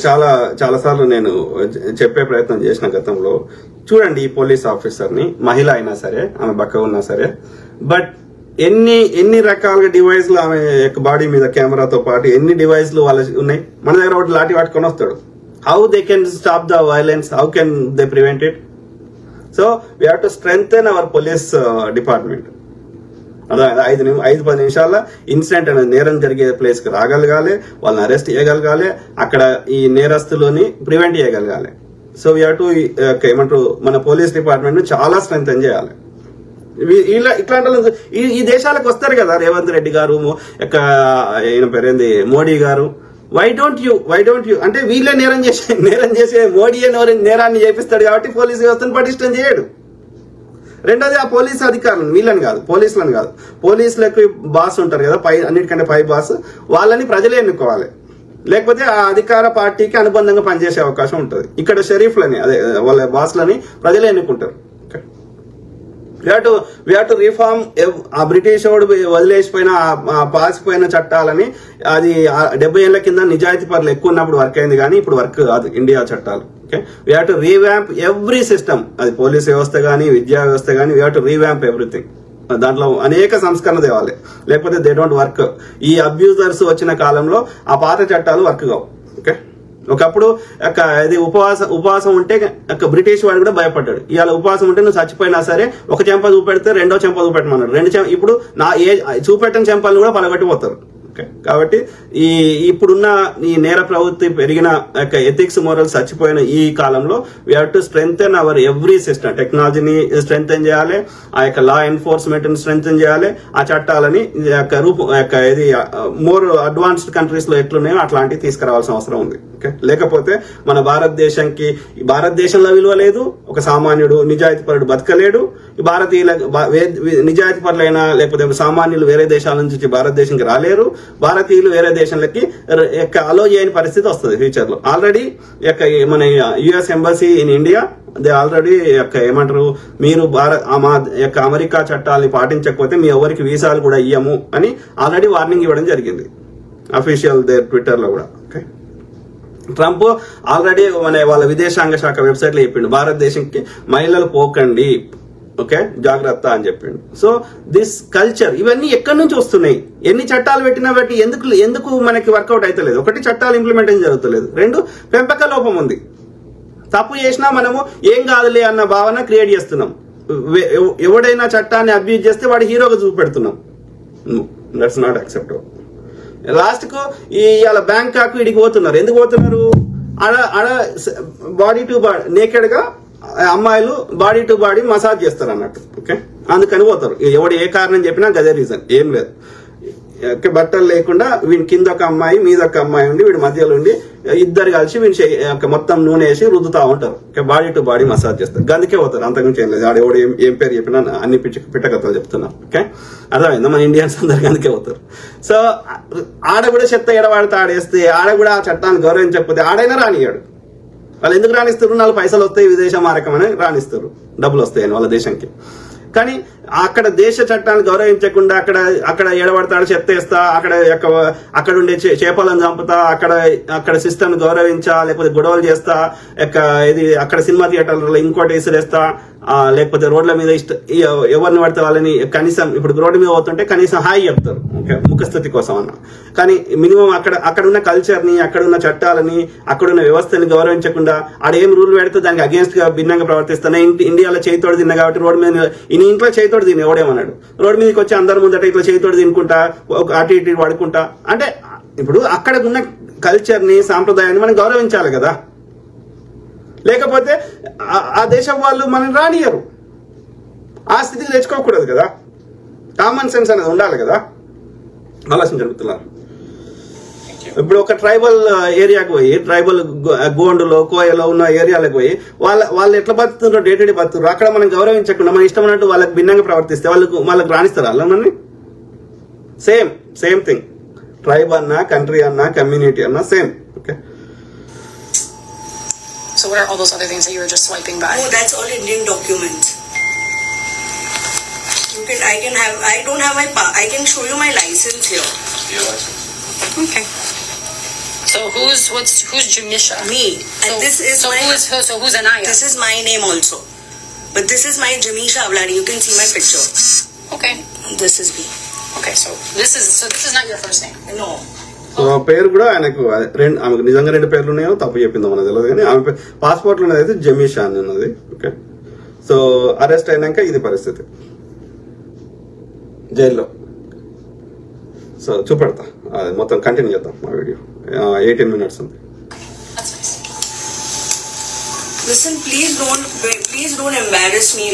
చాలా సార్లు నేను చెప్పే ప్రయత్నం చేసిన గతంలో. చూడండి, ఈ పోలీస్ ఆఫీసర్ ని మహిళ అయినా సరే, ఆమె బక్క ఉన్నా సరే, బట్ ఎన్ని రకాలుగా డివైస్లు ఆమె యొక్క బాడీ మీద కెమెరాతో పాటు ఎన్ని డివైస్లు వాళ్ళ ఉన్నాయి. మన దగ్గర ఒకటి లాఠీ పట్టుకొని వస్తాడు. How they can stop the violence, how can they prevent it? So we have to strengthen our police department. అదే 5-10 నిమిషాల్లో ఇన్సిడెంట్ అనేది నేరం జరిగే ప్లేస్ కి రాగలగాలి, వాళ్ళని అరెస్ట్ చేయగలగాలి, అక్కడ ఈ నేరస్తులని ప్రివెంట్ చేయగలగాలి. సో వీ హ్యావ్ టు ఏమంటారు మన పోలీస్ డిపార్ట్మెంట్ ను చాలా స్ట్రెంగ్థెన్ చేయాలి. ఇట్లాంటి ఈ దేశాలకు వస్తారు కదా రేవంత్ రెడ్డి గారు, ఈయన పేరేంది మోడీ గారు. వై డోంట్ యూ అంటే వీళ్ళే నేరం చేసే మోడీ నేరాన్ని చేపిస్తాడు కాబట్టి పోలీస్ వ్యవస్థను పటిష్టం చేయడు. రెండోది ఆ పోలీసు అధికారులను, వీళ్ళని కాదు, పోలీసులను కాదు, పోలీసులకు బాస్ ఉంటారు కదా, అన్నిటికంటే పై బాస్, వాళ్ళని ప్రజలే ఎన్నుకోవాలి. లేకపోతే ఆ అధికార పార్టీకి అనుబంధంగా పనిచేసే అవకాశం ఉంటుంది. ఇక్కడ షరీఫ్లని, అదే వాళ్ళ బాస్లని ప్రజలే ఎన్నుకుంటారు. We have to reform ఆ బ్రిటిష్ వాడు వదిలేసిపోయిన పాసిపోయిన చట్టాలని. అది 70 ఏళ్ల కింద నిజాయితీ పరులు ఎక్కువ ఉన్నప్పుడు వర్క్ అయింది, కానీ ఇప్పుడు వర్క్ కాదు ఇండియా చట్టాలు. Okay, we have to revamp every system. అది పోలీస్ వ్యవస్థ కానీ, విద్యా వ్యవస్థ కానీ, we have to revamp everything. దాంట్లో అనేక సంస్కరణ తేవాలి, లేకపోతే దే డోంట్ వర్క్. ఈ అబ్యూజర్స్ వచ్చిన కాలంలో ఆ పాత చట్టాలు వర్క్ కావు. ఓకే, ఒకప్పుడు ఇది ఉపవాసం ఉంటే బ్రిటిష్ వాడు కూడా భయపడ్డాడు. ఇవాళ ఉపవాసం ఉంటే నువ్వు చచ్చిపోయినా సరే ఒక చెంప చూపెడితే రెండో చెంప చూపెట్టమన్నాడు. ఇప్పుడు చూపెట్టని చెంపలను కూడా పలగొట్టిపోతారు. కాబట్టి ఇప్పుడున్న ఈ నేర ప్రవృత్తి పెరిగిన ఎథిక్స్ మోరల్స్ చచ్చిపోయిన ఈ కాలంలో we have to strengthen our every system. టెక్నాలజీని స్ట్రెంగ్థెన్ చేయాలి, ఆ యొక్క లా ఎన్ఫోర్స్మెంట్ ని స్ట్రెంగ్థెన్ చేయాలి, ఆ చట్టాలని ఇది మోర్ అడ్వాన్స్డ్ కంట్రీస్ లో ఎట్లున్నాయో అట్లాంటివి తీసుకురావాల్సిన అవసరం ఉంది. లేకపోతే మన భారతదేశంలో విలువ లేదు, ఒక సామాన్యుడు నిజాయితీపరుడు బతకలేడు, భారతీయుల నిజాయితీ పరులైన లేకపోతే సామాన్యులు వేరే దేశాల నుంచి భారతదేశంకి రాలేరు, భారతీయులు వేరే దేశాలకి అలో చేయని పరిస్థితి వస్తుంది ఫ్యూచర్ లో. ఆల్రెడీ మన US embassy in India they already ఏమంటారు, మీరు అమెరికా చట్టాలని పాటించకపోతే మీ ఎవరికి వీసాలు కూడా ఇయ్యము అని ఆల్రెడీ వార్నింగ్ ఇవ్వడం జరిగింది అఫీషియల్ ట్విట్టర్ లో కూడా. ఓకే, ట్రంప్ ఆల్రెడీ వాళ్ళ విదేశాంగ శాఖ వెబ్సైట్ లో చెప్పిండు భారతదేశంకి మహిళలు పోకండి, ఓకే జాగ్రత్త అని చెప్పిండు. సో దిస్ కల్చర్ ఇవన్నీ ఎక్కడి నుంచి వస్తున్నాయి? ఎన్ని చట్టాలు పెట్టినా బట్టి ఎందుకు మనకి వర్కౌట్ అవుతలేదు? ఒకటి, చట్టాలు ఇంప్లిమెంటేషన్ జరుగుతలేదు. రెండు, పెంపక లోపం ఉంది. తప్పు చేసినా మనము ఏం కాదులే అన్న భావన క్రియేట్ చేస్తున్నాం. ఎవడైనా చట్టాన్ని అబ్యూజ్ చేస్తే వాడు హీరోగా చూపెడుతున్నాం. That's not acceptable. లాస్ట్ కు ఇవాళ బ్యాంకాక్ ఇడికి పోతున్నారు. ఎందుకు పోతున్నారు? ఆడ బాడీ టు బాడీ నేకెడ్ గా అమ్మాయిలు బాడీ టు బాడీ మసాజ్ చేస్తారు అన్నట్టు. ఓకే, అందుకని పోతారు. ఎవడు ఏ కారణం చెప్పినా గదే రీజన్, ఏం లేదు. బట్టలు లేకుండా వీడి కింద ఒక అమ్మాయి మీద ఒక అమ్మాయి ఉండి వీడి మధ్యలో ఉండి ఇద్దరు కలిసి వీడి మొత్తం నూనె వేసి రుద్దుతా ఉంటారు. బాడీ టు బాడీ మసాజ్ చేస్తారు. గందుకే పోతారు, అంతకుమించి ఏం లేదు. ఆడ ఎవడు ఏం పేరు చెప్పినా అన్ని పిట్టకథలు చెప్తున్నారు. ఓకే, అర్థమైందా? మన ఇండియన్స్ అందరికి అందుకే పోతారు. సో ఆడ కూడా చెత్త ఎడవాడితే ఆడేస్తే, ఆడ కూడా ఆ చట్టాన్ని గౌరవించకపోతే ఆడైనా రానియాడు. వాళ్ళు ఎందుకు రాణిస్తారు? 4 పైసలు వస్తాయి, విదేశ మారకం అని రాణిస్తారు, డబ్బులు వస్తాయని వాళ్ళ దేశానికి. కానీ అక్కడ దేశ చట్టాన్ని గౌరవించకుండా అక్కడ ఎడబడతాడు, చెత్త వేస్తా, అక్కడ ఉండే చేపలను చంపుతా, అక్కడ సిస్టమ్ గౌరవించా, లేకపోతే గొడవలు చేస్తా, అక్కడ సినిమా థియేటర్లలో ఇంకోటి విసిరేస్తా, లేకపోతే రోడ్ల మీద ఎవరిని పడితే వాళ్ళని కనీసం ఇప్పుడు రోడ్డు మీద పోతుంటే కనీసం హాయ్ చెప్తారు, ముఖస్థితి కోసం అన్న. కానీ మినిమం అక్కడ ఉన్న కల్చర్ ని, అక్కడ ఉన్న చట్టాలని, అక్కడున్న వ్యవస్థని గౌరవించకుండా ఆడ ఏం రూల్ పెడితే దానికి అగేన్స్ట్ గా భిన్నంగా ప్రవర్తిస్తాను. ఇండియాలో చేయితోడు తిన్నా కాబట్టి రోడ్డు మీద ఇంట్లో చేయితోడు తిని ఎవడేమన్నాడు? రోడ్డు మీదకి వచ్చి అందరి ముందట ఇట్లా చేయితోడు తినుకుంటా అటు ఇటు పడుకుంటా అంటే ఇప్పుడు అక్కడ ఉన్న కల్చర్ ని, సాంప్రదాయాన్ని మనం గౌరవించాలి కదా. లేకపోతే ఆ దేశం వాళ్ళు మనం రానియరు. ఆ స్థితికి తెచ్చుకోకూడదు కదా. కామన్ సెన్స్ అనేది ఉండాలి కదా. ఆలోచించగలుగుతున్నారు. ఇప్పుడు ఒక ట్రైబల్ ఏరియాకి పోయి, ట్రైబల్ గోండులో కోయలో ఉన్న ఏరియాలకు పోయి వాళ్ళు ఎట్లా బతుకుతుండ్రో డే టు డే బతుకుతారు. అక్కడ మనం గౌరవించకుండా మన ఇష్టం అన్నట్టు వాళ్ళకి భిన్నంగా ప్రవర్తిస్తే వాళ్ళకి రాణిస్తారు అలా మనని. Same thing. ట్రైబ్ అన్నా, కంట్రీ అన్నా, కమ్యూనిటీ అన్నా same. Okay. So what are all those other things that you were just swiping by? No, that's all Indian documents. I don't have I can show you my license here. Your license. Okay. So who's Jamisha? Me. And this is who's Anaya? This is my name also. But this is my Jamisha Avlani. You can see my picture. Okay. This is me. Okay, so this is not your first name. No. పేరు కూడా ఆయనకు ఆమెకు నిజంగా 2 పేర్లు ఉన్నాయో తప్పు చెప్పిందో మనకు తెలియదు, కానీ ఆమె పాస్పోర్ట్ లో ఉన్నది అయితే జమీషా అని ఉన్నది. ఓకే. సో అరెస్ట్ అయినాక ఇది పరిస్థితి జైల్లో. సో చూపెడతా, మొత్తం కంటిన్యూ చేద్దాం మా వీడియో. 18 minutes ఉంది. Listen, please don't embarrass me,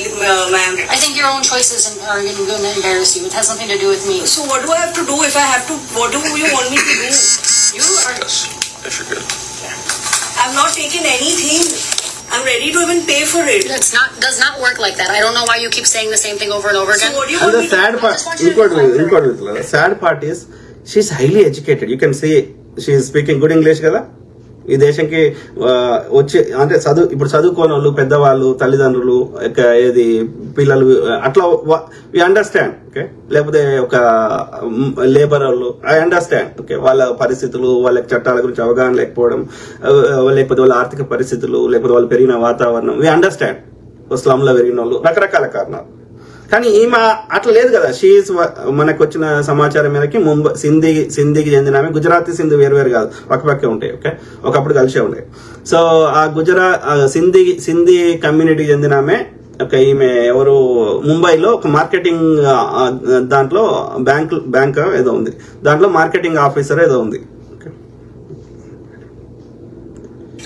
ma'am. I think your own choices are going to embarrass you. It has nothing to do with me. So what do I have to do if I have to? What do you want me to do? You are. Yes, if you're good. I'm not taking anything. I'm ready to even pay for it. Does not work like that. I don't know why you keep saying the same thing over and over again. So what do you want me to do? The sad part is she's highly educated. You can see she is speaking good English కదా. ఈ దేశంకి వచ్చి అంటే ఇప్పుడు చదువుకోని వాళ్ళు, పెద్దవాళ్ళు, తల్లిదండ్రులు, ఏది పిల్లలు అట్లా వి అండర్స్టాండ్. ఓకే. లేకపోతే ఒక లేబర్ వాళ్ళు ఐ అండర్స్టాండ్. ఓకే. వాళ్ళ పరిస్థితులు, వాళ్ళకి చట్టాల గురించి అవగాహన లేకపోవడం, లేకపోతే వాళ్ళ ఆర్థిక పరిస్థితులు, లేకపోతే వాళ్ళు పెరిగిన వాతావరణం వి అండర్స్టాండ్. స్లమ్ లో పెరిగిన వాళ్ళు, రకరకాల కారణాలు. కానీ ఈమె అట్లా లేదు కదా. షీఈస్ మనకు వచ్చిన సమాచారం మేరకి ముంబై సింధీకి చెందిన ఆమె. గుజరాతీ సింధు వేరు కాదు, పక్కపక్కే ఉంటాయి. ఓకే. ఒకప్పుడు కలిసే ఉండే. సో ఆ సింధీ కమ్యూనిటీకి చెందిన ఆమె. ఈమె ఎవరు ముంబైలో ఒక మార్కెటింగ్ దాంట్లో బ్యాంక్ ఏదో ఉంది, దాంట్లో మార్కెటింగ్ ఆఫీసర్ ఏదో ఉంది.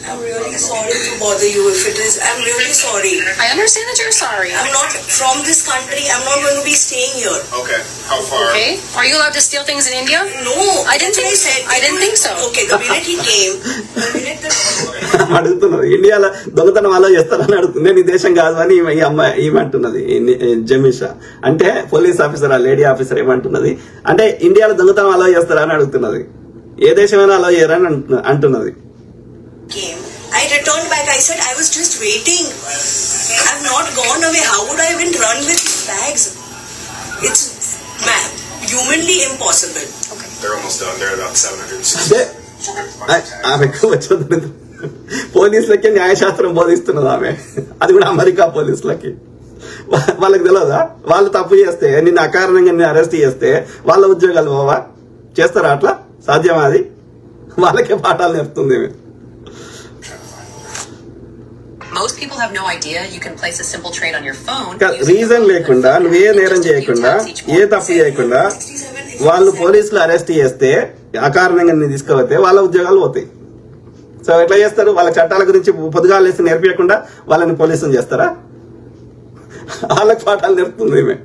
I'm really sorry to bother you if it is. I'm really sorry. I understand that you're sorry. I'm not from this country. I'm not going to be staying here. Okay. How far? Okay. Are you allowed to steal things in India? No. I didn't think so. Okay, the minute he came, అడుగుతున్నది. ఇండియాలో దొంగతనం అలా చేస్తారని అడుగుతుంది. నేను ఈ దేశం కాదు అని ఈ అమ్మాయి ఏమంటున్నది జమీషా. అంటే పోలీస్ ఆఫీసర్, ఆ లేడీ ఆఫీసర్ ఏమంటున్నది అంటే ఇండియాలో దొంగతనం అలా చేస్తారా అని అడుగుతున్నది. ఏ దేశమైనా అలా చేయరని అంటున్నది. I returned back. I said I was just waiting. I've not gone away. How would I even run with these bags? It's humanly impossible. Okay. They're almost done. They're about 760. ఆమెకు వచ్చి పోలీసులకి న్యాయశాస్త్రం బోధిస్తున్నది ఆమె. అది కూడా అమెరికా పోలీసులకి. వాళ్ళకి తెలియదా? వాళ్ళు తప్పు చేస్తే, నిన్ను అకారణంగా నిన్ను అరెస్ట్ చేస్తే వాళ్ళ ఉద్యోగాలు పోవా? చేస్తారా? అట్లా సాధ్యమా? అది వాళ్ళకే పాఠాలు నేర్పుతుంది. Most people have no idea you can place a simple trade on your phone. Reason లేకుండా, నువ్వే నేరం చేయకుండా, ఏ తప్పు చేయకుండా వాళ్ళు పోలీసులు అరెస్ట్ చేస్తే, అకారణంగా నిన్ను తీసుకుపోతే వాళ్ళ ఉద్యోగాలు పోతాయి. సో ఎట్లా చేస్తారు? వాళ్ళ చట్టాల గురించి పొద్దుగాలు వేసి నేర్పించకుండా వాళ్ళని పోలీసులు చేస్తారా? వాళ్ళకి పాఠాలు నేర్పుతుంది ఈమె.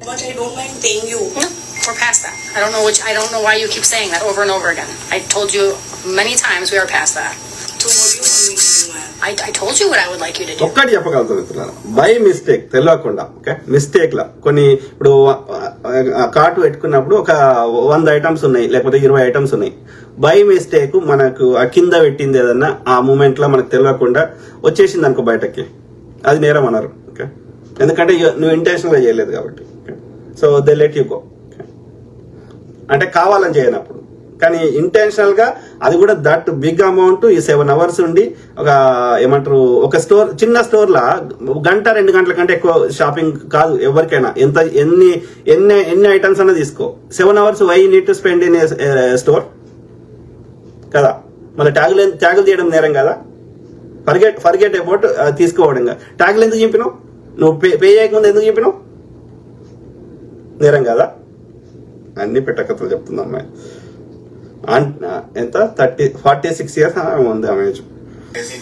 But I don't mind paying you. No, we're past that. I don't know why you keep saying that over and over again. I told you many times we are past that. So what do you want me to do, ma'am? I told you what I would like you to do. ఒక్కటి చెప్పగలుగుతాను మిత్రులారా, by mistake, తెలియకుండా, okay, mistake లా కొన్ని, ఇప్పుడు cart పెట్టుకున్నప్పుడు ఒక 100 items ఉన్నాయి, లేకపోతే 20 ఐటమ్స్ ఉన్నాయి. బై మిస్టేక్ మనకు ఆ కింద పెట్టింది ఏదన్నా ఆ మూమెంట్ లో మనకు తెలియకుండా వచ్చేసింది అనుకో బయటకి, అది నేరం అన్నారు. ఓకే, ఎందుకంటే నువ్వు ఇంటెన్షన్ గా చేయలేదు కాబట్టి. So they let you go. అంటే కావాలని చేయనప్పుడు. కానీ ఇంటెన్షనల్ గా అది కూడా దట్ బిగ్ అమౌంట్ ఈ 7 hours ఉండి ఒక ఏమంటారు, ఒక స్టోర్, చిన్న స్టోర్ లా గంట 2 గంటల కంటే ఎక్కువ షాపింగ్ కాదు ఎవరికైనా. ఎన్ని ఐటమ్స్ అన్నా తీసుకో. 7 hours why need to spend in store కదా. మళ్ళీ ట్యాగులు తీయడం నేరం కదా. ఫర్గెట్ అబౌట్ తీసుకోవడం. ట్యాగులు ఎందుకు చెప్పినావు? నువ్వు పే చేయకముందు ఎందుకు చెప్పినావు? నేరం కదా. అన్ని పెట్టకథలు చెప్తుంది అమ్మాయి. ఎంత 46 years ఉంది ఆమె age.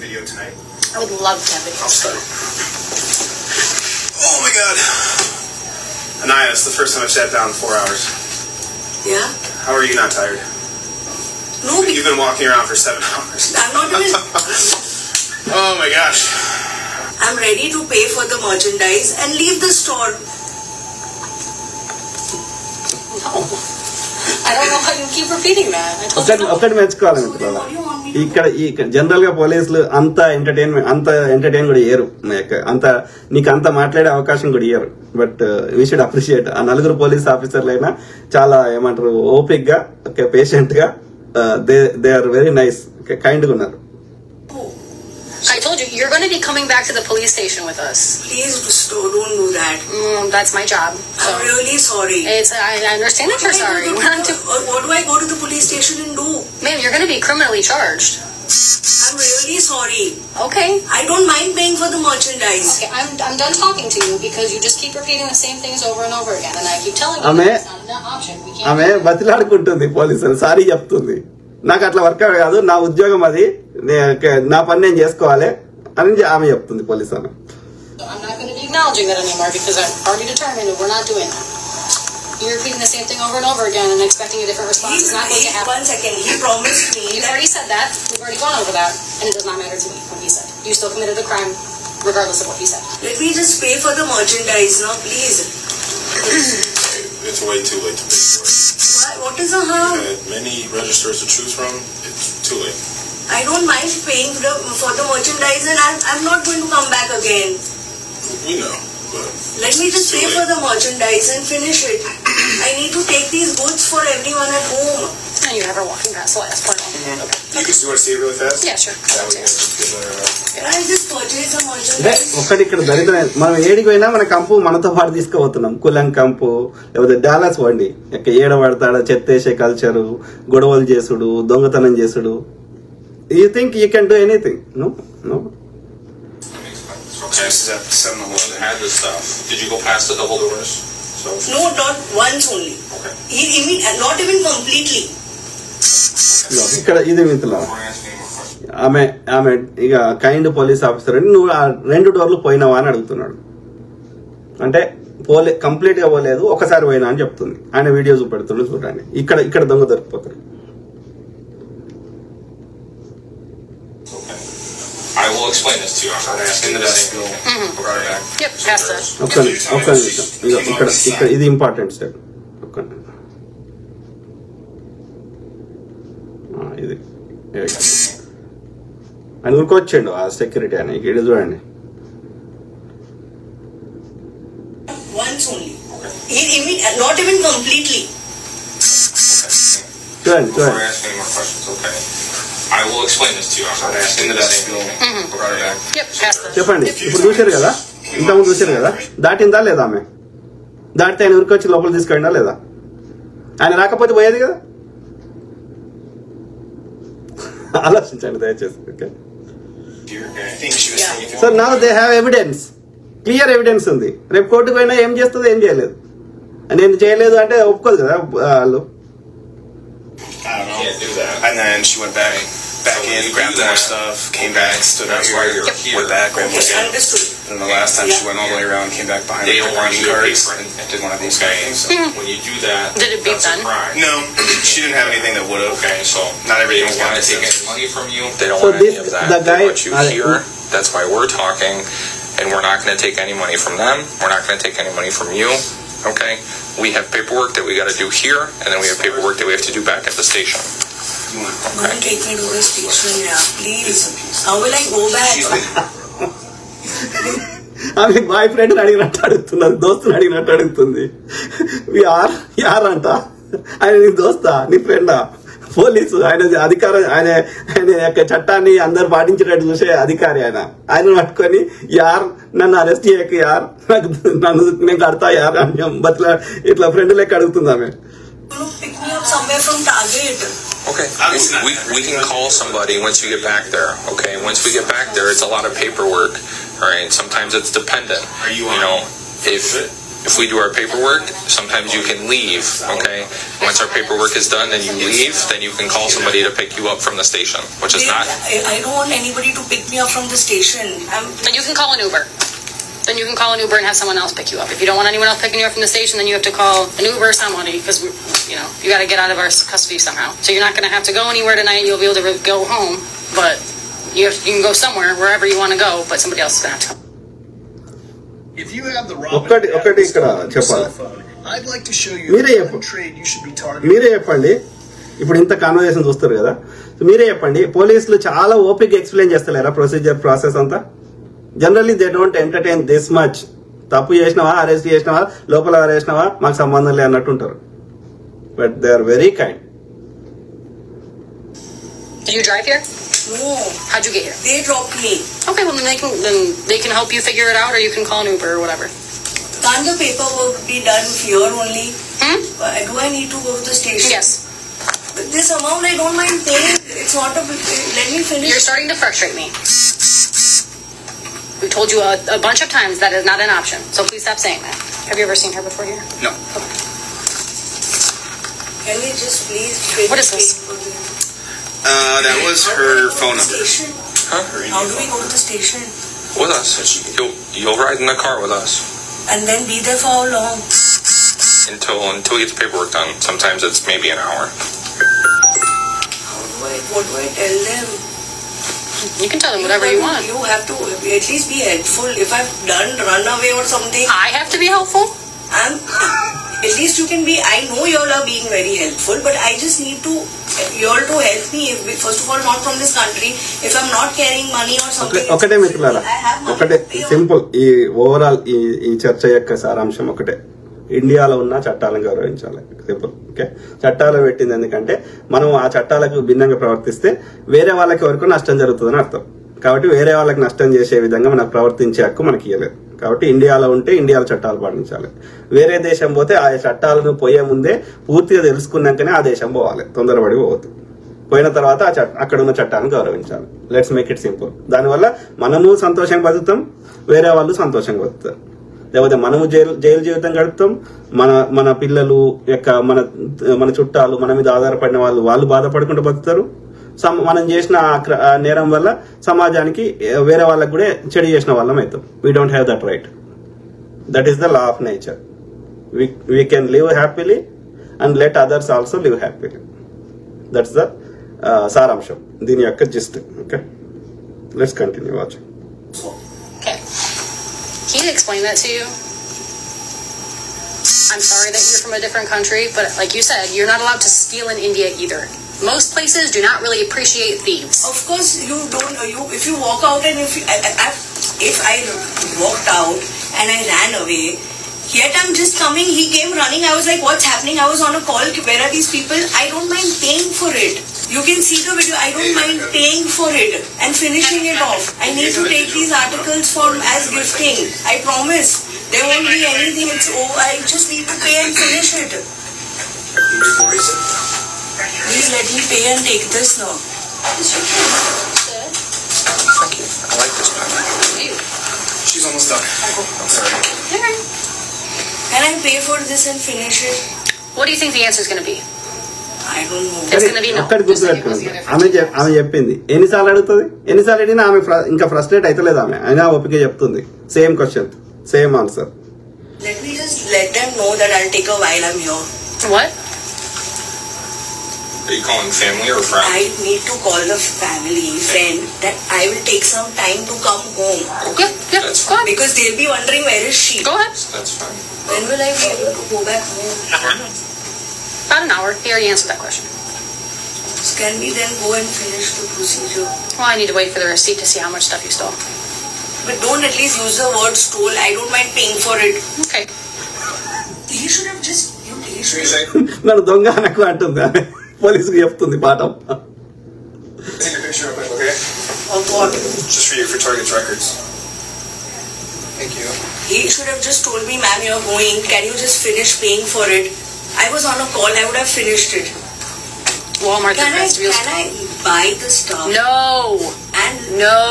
Video tonight. I would love to have video. I'll start. Oh my God. Anaya, it's the first time I've sat down in 4 hours. Yeah? How are you not tired? No, You've been walking around for 7 hours. I'm not even... Oh my gosh. I'm ready to pay for the merchandise and leave the store. No. I don't know how you keep repeating that. I told you no. ఒకటి మెచ్చుకోవాలి మిత్రులారా, ఇక్కడ general గా పోలీసులు అంత entertain కూడా ఇయ్యరు. నీకు అంత మాట్లాడే అవకాశం కూడా ఇయ్యరు. బట్ వీ షుడ్ అప్రిషియేట్ ఆ 4 పోలీస్ ఆఫీసర్లు అయినా చాలా ఏమంటారు, ఓపిక్ గా, పేషెంట్ గా, they are very nice, kind గా ఉన్నారు. I told you, you're going to be coming back to the police station with us. Please don't do that. That's my job. So. I'm really sorry. I understand that you're sorry. What do I go to the police station and do? Ma'am, you're going to be criminally charged. I'm really sorry. Okay. I don't mind paying for the merchandise. Okay, I'm done talking to you because you just keep repeating the same things over and over again, and I keep telling you that it's not an option. We can't. ఆమె బతిలాడుకుంటుంది పోలీసులు, sorry చెప్తుంది. నాకు అట్లా work కాదు, నా ఉద్యోగం అది, నా పని నేను చేసుకోవాలి అని ఆమె చెప్తుంది పోలీసు ఆమె. I'm not going to be acknowledging that anymore because I've already determined that we're not doing that. You're repeating the same thing over and over again and expecting a different response. It's not going to happen. 1 second. He promised me. You've already said that. We've already gone over that, and it does not matter to me what he said. You still committed the crime, regardless of what he said. Let me just pay for the merchandise now, please. It's way too late to pay for it. Why? What is a harm? Many registers to choose from. It's too late. I don't mind paying for the merchandise, and I'm not going to come back again. We know, but let me just pay for the merchandise and finish it. I need to take these goods for everyone at home. And you have her walking past the last part. Mm-hmm. Okay. You want to see it really fast? Yeah, sure. Can I just purchase some అంటే merchandise? ఒక్కటి ఇక్కడ దరిద్రం, మనం ఏడికి పోయినా మన కంపు మనతో పాటు తీసుకుపోతున్నాం. కులం కంపు, లేకపోతే డాలర్స్ వండి ఏడ పడతాడ, చెత్తేసే కల్చరు, గొడవలు చేసుడు, దొంగతనం చేసుడు. You think you can do anything? No. Okay, this is at 7-Eleven. had this stuff. Did you go past the double doors? So No, not once only. okay. Not even completely. ఇక్కడ ఇది మిత్రుల ఆమె ఇక kind police officer అని, నువ్వు ఆ 2 doors పోయినావా అని అడుగుతున్నాడు. అంటే కంప్లీట్ గా పోలేదు, ఒకసారి పోయినా అని చెప్తుంది. ఆయన వీడియో చూపెడుతున్నాడు, చూడండి. ఇక్కడ దొంగ దొరికిపోతాడు. to you. I'm not asking the same thing. Brought her back. Yep, past that. ఒక్క నిమిషం ఇక ఇక్కడ ఇది ఇంపార్టెంట్ స్టెప్. ఇది ఆయన ఊరుకొచ్చిండు ఆ సెక్యూరిటీ అని ఇక్కడ చూడండి. Once only. Not even completely. చూడండి Before I ask any more questions, okay. I will explain this to you. I'm not asking the same thing. Brought her back. Yep, past that. చెప్పండి. ఇప్పుడు చూశారు కదా, ఇంతకుముందు చూశారు కదా, దాటిందా లేదా ఆమె? దాటితే ఆయన ఊరికొచ్చి లోపల తీసుకెళ్ళినా లేదా? ఆయన రాకపోతే పోయేది కదా. ఆలోచించండి దయచేసి. Okay I think she was saying if so now they have evidence, clear evidence ఉంది. రేపు కోర్టుకు పోయినా ఏం చేస్తుంది, ఏం చేయలేదు. నేను చేయలేదు అంటే ఒప్పుకోదు కదా వాళ్ళు. I don't know. Can't do that. And then she went back So in, when you grabbed do more that, stuff, came back, stood out That's why here, you're here. went back, grabbed more Okay, stuff. understood. And then the last time she went all the way around, came back behind They the don't want ID you to pay cards, for it. and did one of these Okay, things. so when you do that, Did it beat that's a then? crime. No, she didn't have anything that would have. Okay, so Not everything they was don't want to got take sense. any money from you. They don't So want any this- of that. the They guy- want you here. That's why we're talking, and we're not going to take any money from them. We're not going to take any money from you. Okay? We have paperwork that we got to do here, and then we have paperwork that we have to do back at the station. Don't take me to the station, yeah, please. How will I go back? ఆమె boy friend అడిగినట్టు అడుగుతున్నారు, దోస్తుని అడిగినట్టు అడుగుతుంది. యార్ అంట, ఆయన నీ దోస్తా, నీ ఫ్రెండా? పోలీసు ఆయన అధికారం, ఆయన యొక్క చట్టాన్ని అందరు పాటించేటట్టు చూసే అధికారి ఆయన పట్టుకొని యార్ నన్ను అరెస్ట్ చేయక యార్, నన్ను నేను కడతా యార్ అని బట్లా ఇట్లా ఫ్రెండ్ లెక్క అడుగుతుంది ఆమె. Pick me up somewhere from Target. Okay. We can call somebody once you get back there. Okay. Once we get back there, it's a lot of paperwork. All right. Sometimes it's dependent. Are you You know, if we do our paperwork, sometimes you can leave. Okay. Once our paperwork is done and you leave, then you can call somebody to pick you up from the station, which is not. I don't want anybody to pick me up from the station. Then you can call an Uber. Then you can call an Uber and have someone else pick you up. If you don't want anyone else picking you up from the station, then you have to call an Uber or somebody because you got to get out of our custody somehow. So you're not going to have to go anywhere tonight. You'll be able to go home, but you can go somewhere wherever you want to go. But somebody else is going to have to come. If you have the ఒక్కటి ఇక్కడ చెప్పాలి. I'd like to show you మీరే one trade you should be targeting. మీరే చెప్పండి. ఇప్పుడు ఇంత conversation చూస్తారు కదా, మీరే చెప్పండి. పోలీసులు చాలా ఓపిక ఎక్స్ప్లెయిన్ చేస్తలేరా ప్రొసీజర్ ప్రాసెస్ అంతా? Generally they don't entertain this much. తప్పు చేసినావా, అరెస్ట్ చేసినావా, లోపల అరెస్ట్నావా, మాకు సంబంధం లే అన్నట్టు ఉంటారు. But they are very kind. Did you drive here? No, How'd you get here? they dropped me. Okay, well then they can help you figure it out, or you can call an Uber or whatever. Can't the paperwork be done here only? Do I need to go to the station? Yes. This amount I don't mind paying. It's not a big. Let me finish. You're starting to frustrate me. We told you a bunch of times that is not an option, so please stop saying that. Have you ever seen her before here? No. Can we just please trade What is the this? paperwork? That was her phone number. Station? Huh? How do we go to the station? With us. You'll ride in the car with us And then be there for how long? until we get the paperwork done. Sometimes it's maybe an hour. What do I tell them? You can tell them whatever you want. You have to at least be helpful. If I've run away or something, I have to be helpful. at least you can be. I know you all are being very helpful, but I just need you all to help me. First of all, not from this country. If I'm not carrying money or something, ఒకటే మిత్రులారా, I have money ఒకటే to pay. Simple. ఈ overall ఈ చర్చ యొక్క సారాంశం ఒకటే. ఇండియాలో ఉన్న చట్టాలను గౌరవించాలి. సింపుల్. ఓకే, చట్టాలు పెట్టింది ఎందుకంటే మనం ఆ చట్టాలకు భిన్నంగా ప్రవర్తిస్తే వేరే వాళ్ళకి వరకు నష్టం జరుగుతుందని అర్థం. కాబట్టి వేరే వాళ్ళకి నష్టం చేసే విధంగా మనకు ప్రవర్తించే హక్కు మనకి ఇవ్వలేదు. కాబట్టి ఇండియాలో ఉంటే ఇండియాలో చట్టాలు పాటించాలి. వేరే దేశం పోతే ఆ చట్టాలను పోయే ముందే పూర్తిగా తెలుసుకున్నాకనే ఆ దేశం పోవాలి. తొందరపడి పోవద్దు. పోయిన తర్వాత అక్కడ ఉన్న చట్టాన్ని గౌరవించాలి. Let's make it simple. దానివల్ల మనము సంతోషంగా బతుకుతాం, వేరే వాళ్ళు సంతోషంగా బతుకుతారు. లేకపోతే మనము జైలు జీవితం గడుపుతాం, మన పిల్లలు యొక్క మన చుట్టాలు మన మీద ఆధారపడిన వాళ్ళు బాధపడకుండా బతుకుతారు. మనం చేసిన నేరం వల్ల సమాజానికి వేరే వాళ్ళకి కూడా చెడు చేసిన వాళ్ళం అవుతాం. We don't have that right. That is the law of nature. We can live happily and let others also live happily. That's the సారాంశం దీని యొక్క gist. Okay, let's continue watching. He explained that to you. I'm sorry that you're from a different country, but like you said, you're not allowed to steal in India either. Most places do not really appreciate thieves. Of course, you don't. If you walk out and if I walked out and I ran away, yet I'm just coming. He came running. I was like, "What's happening?" I was on a call. Where are these people? I don't mind paying for it. You can see the video. I don't mind paying for it and finishing it off. I need to take these articles as gifting. I promise. There won't be anything. It's over. I just need to pay and finish it. Please let me pay and take this now. Thank you. I like this pen. She's almost done. I'm sorry. Can I pay for this and finish it? What do you think the answer is going to be? I don't know. It's going to be no. ఒక్కటి గుర్తుపెట్టుకోండి, ఆమె చెప్పింది ఎన్నిసార్లు అడుగుతుంది, ఎన్నిసార్లు అడిగినా ఆమె ఇంకా ఫ్రస్ట్రేట్ అవుతలేదు. ఆమె అయినా ఓపిక చెప్తుంది. Same question, same answer. Let me just let them know that I'll take a while I'm here. What? Are you calling family or friend? I need to call the friend that I will take some time to come home. Okay, yeah, That's go ahead. Because they'll be wondering where is she. Go ahead. That's fine. When will I be able to go back home? About an hour. He already answered that question. So can we then go and finish the procedure? Well, I need to wait for the receipt to see how much stuff you stole. But don't at least use the word stole. I don't mind paying for it. Okay. He should have just... He should What have... do you say? నన్ను దొంగ అనకు అంటుంది ఆమె. పోలీసుకి చెప్తుంది పాఠం. Take a picture of it, okay? Of what? Just for you, for Target's records. Thank you. He should have just told me, ma'am, you're going. Can you just finish paying for it? I was on a call. I would have finished it. Walmart, the Can best real I buy the stuff? No. And No.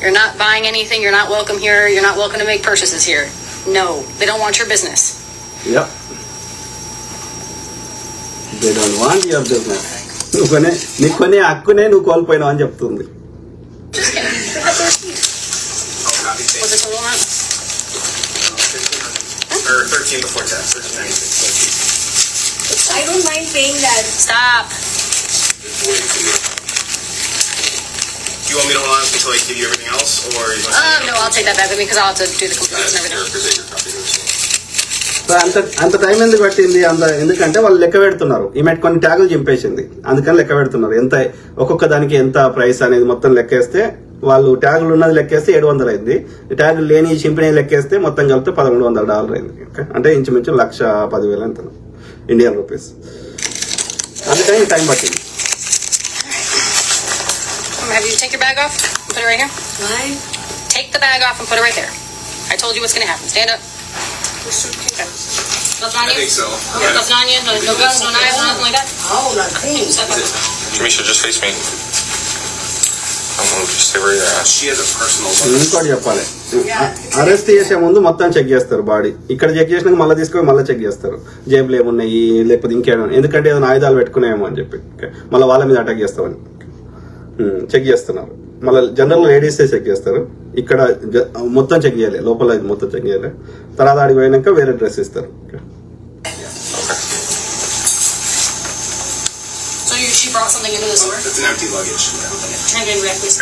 You're not buying anything. You're not welcome here. You're not welcome to make purchases here. No. They don't want your business. Yep. They don't want your business. నీకు కొనే హక్కునే నువ్వు కోల్పోయినావు అని చెప్తుంది. Just kidding. They have the receipt. What's the total amount? Or 13 before tax, 13.96. I don't mind paying that. Stop. Do you want me to hold on until I give you everything else, or you want No, I'll take that back with me because I'll have to do the complaints and everything. అంత time ఎందుకు పట్టింది? ఎందుకంటే వాళ్ళు లెక్క పెడుతున్నారు. ఈమె కొన్ని ట్యాగులు చింపేసింది, అందుకని లెక్క పెడుతున్నారు. ఎంత ఒక్కొక్క దానికి ఎంత ప్రైస్ అనేది మొత్తం లెక్కేస్తే, వాళ్ళు ట్యాగులు ఉన్నది లెక్కేస్తే 700 అయింది. ట్యాగులు లేని చింపినవి లెక్కేస్తే మొత్తం కలిపితే $1,100 అయింది. అంటే ఇంచుమించు 1,10,000 ఎంత ఇండియన్ రూపీస్. అందుకని టైం పట్టింది. Have you take your bag off? Put it right here. Why? Take the bag off and put it right there. I told you what's going to happen. Stand up. Okay. Nothing on I you? think so. Yeah, nothing on you? No guns, no knives, no nothing like that? Oh, nothing. Step up. Jamisha, just face me. Don't move. Just stay where you're at. She has a personal ఇంకోటి చెప్పాలి, arrest చేసే ముందు మొత్తం check చేస్తారు body. ఇక్కడ check చేసినాక మళ్ళీ తీసుకొని మళ్ళీ చెక్ చేస్తారు జేబులు ఏమున్నాయి లేకపోతే ఇంకేమైనా, ఎందుకంటే ఏదైనా ఆయుధాలు పెట్టుకునేమో అని చెప్పి మళ్ళీ వాళ్ళ మీద అటాక్ చేస్తామని చెక్ చేస్తున్నారు. మళ్ళీ జనరల్ లేడీస్ చెక్ చేస్తారు, ఇక్కడ మొత్తం చెక్ చేయాలి, లోపల మొత్తం చెక్ చేయాలి. తర్వాత ఆడికి పోయినాక వేరే డ్రెస్ ఇస్తారు. So she brought something into the store? It's an empty luggage. Hand it back, please.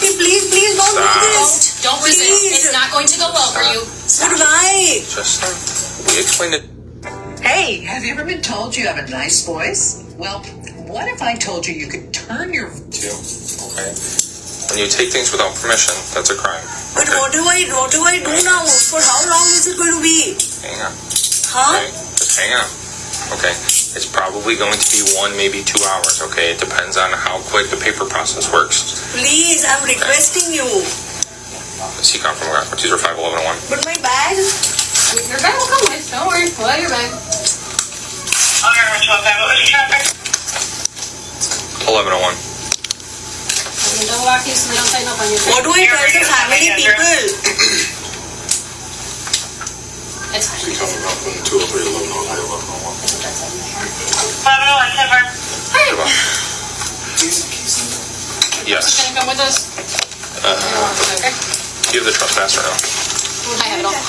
Hey, please don't do this. Don't resist. Please. It's not going to go well for you. Goodbye. Just we explained it. Hey, have you ever been told you have a nice voice? Well, what if I told you you could turn your... Okay. When you take things without permission, that's a crime. But Okay? what do I do now? For how long is it going to be? Hang on. Huh? Okay? Just hang on. Okay? It's probably going to be 1, maybe 2 hours, okay? It depends on how quick the paper process works. Please, I'm requesting you. CCOM from Iraq. These are 51101. But my bag? Your bag will come with. Don't worry. Pull out your bag. Okay, which one? What was the traffic? 1101. Don't lock these so they don't tighten up on you. What do I tell the family people? It's fine. 1101, confirm. Yes. Gonna come with us? Okay. Do you have the trespasser now? I have it all.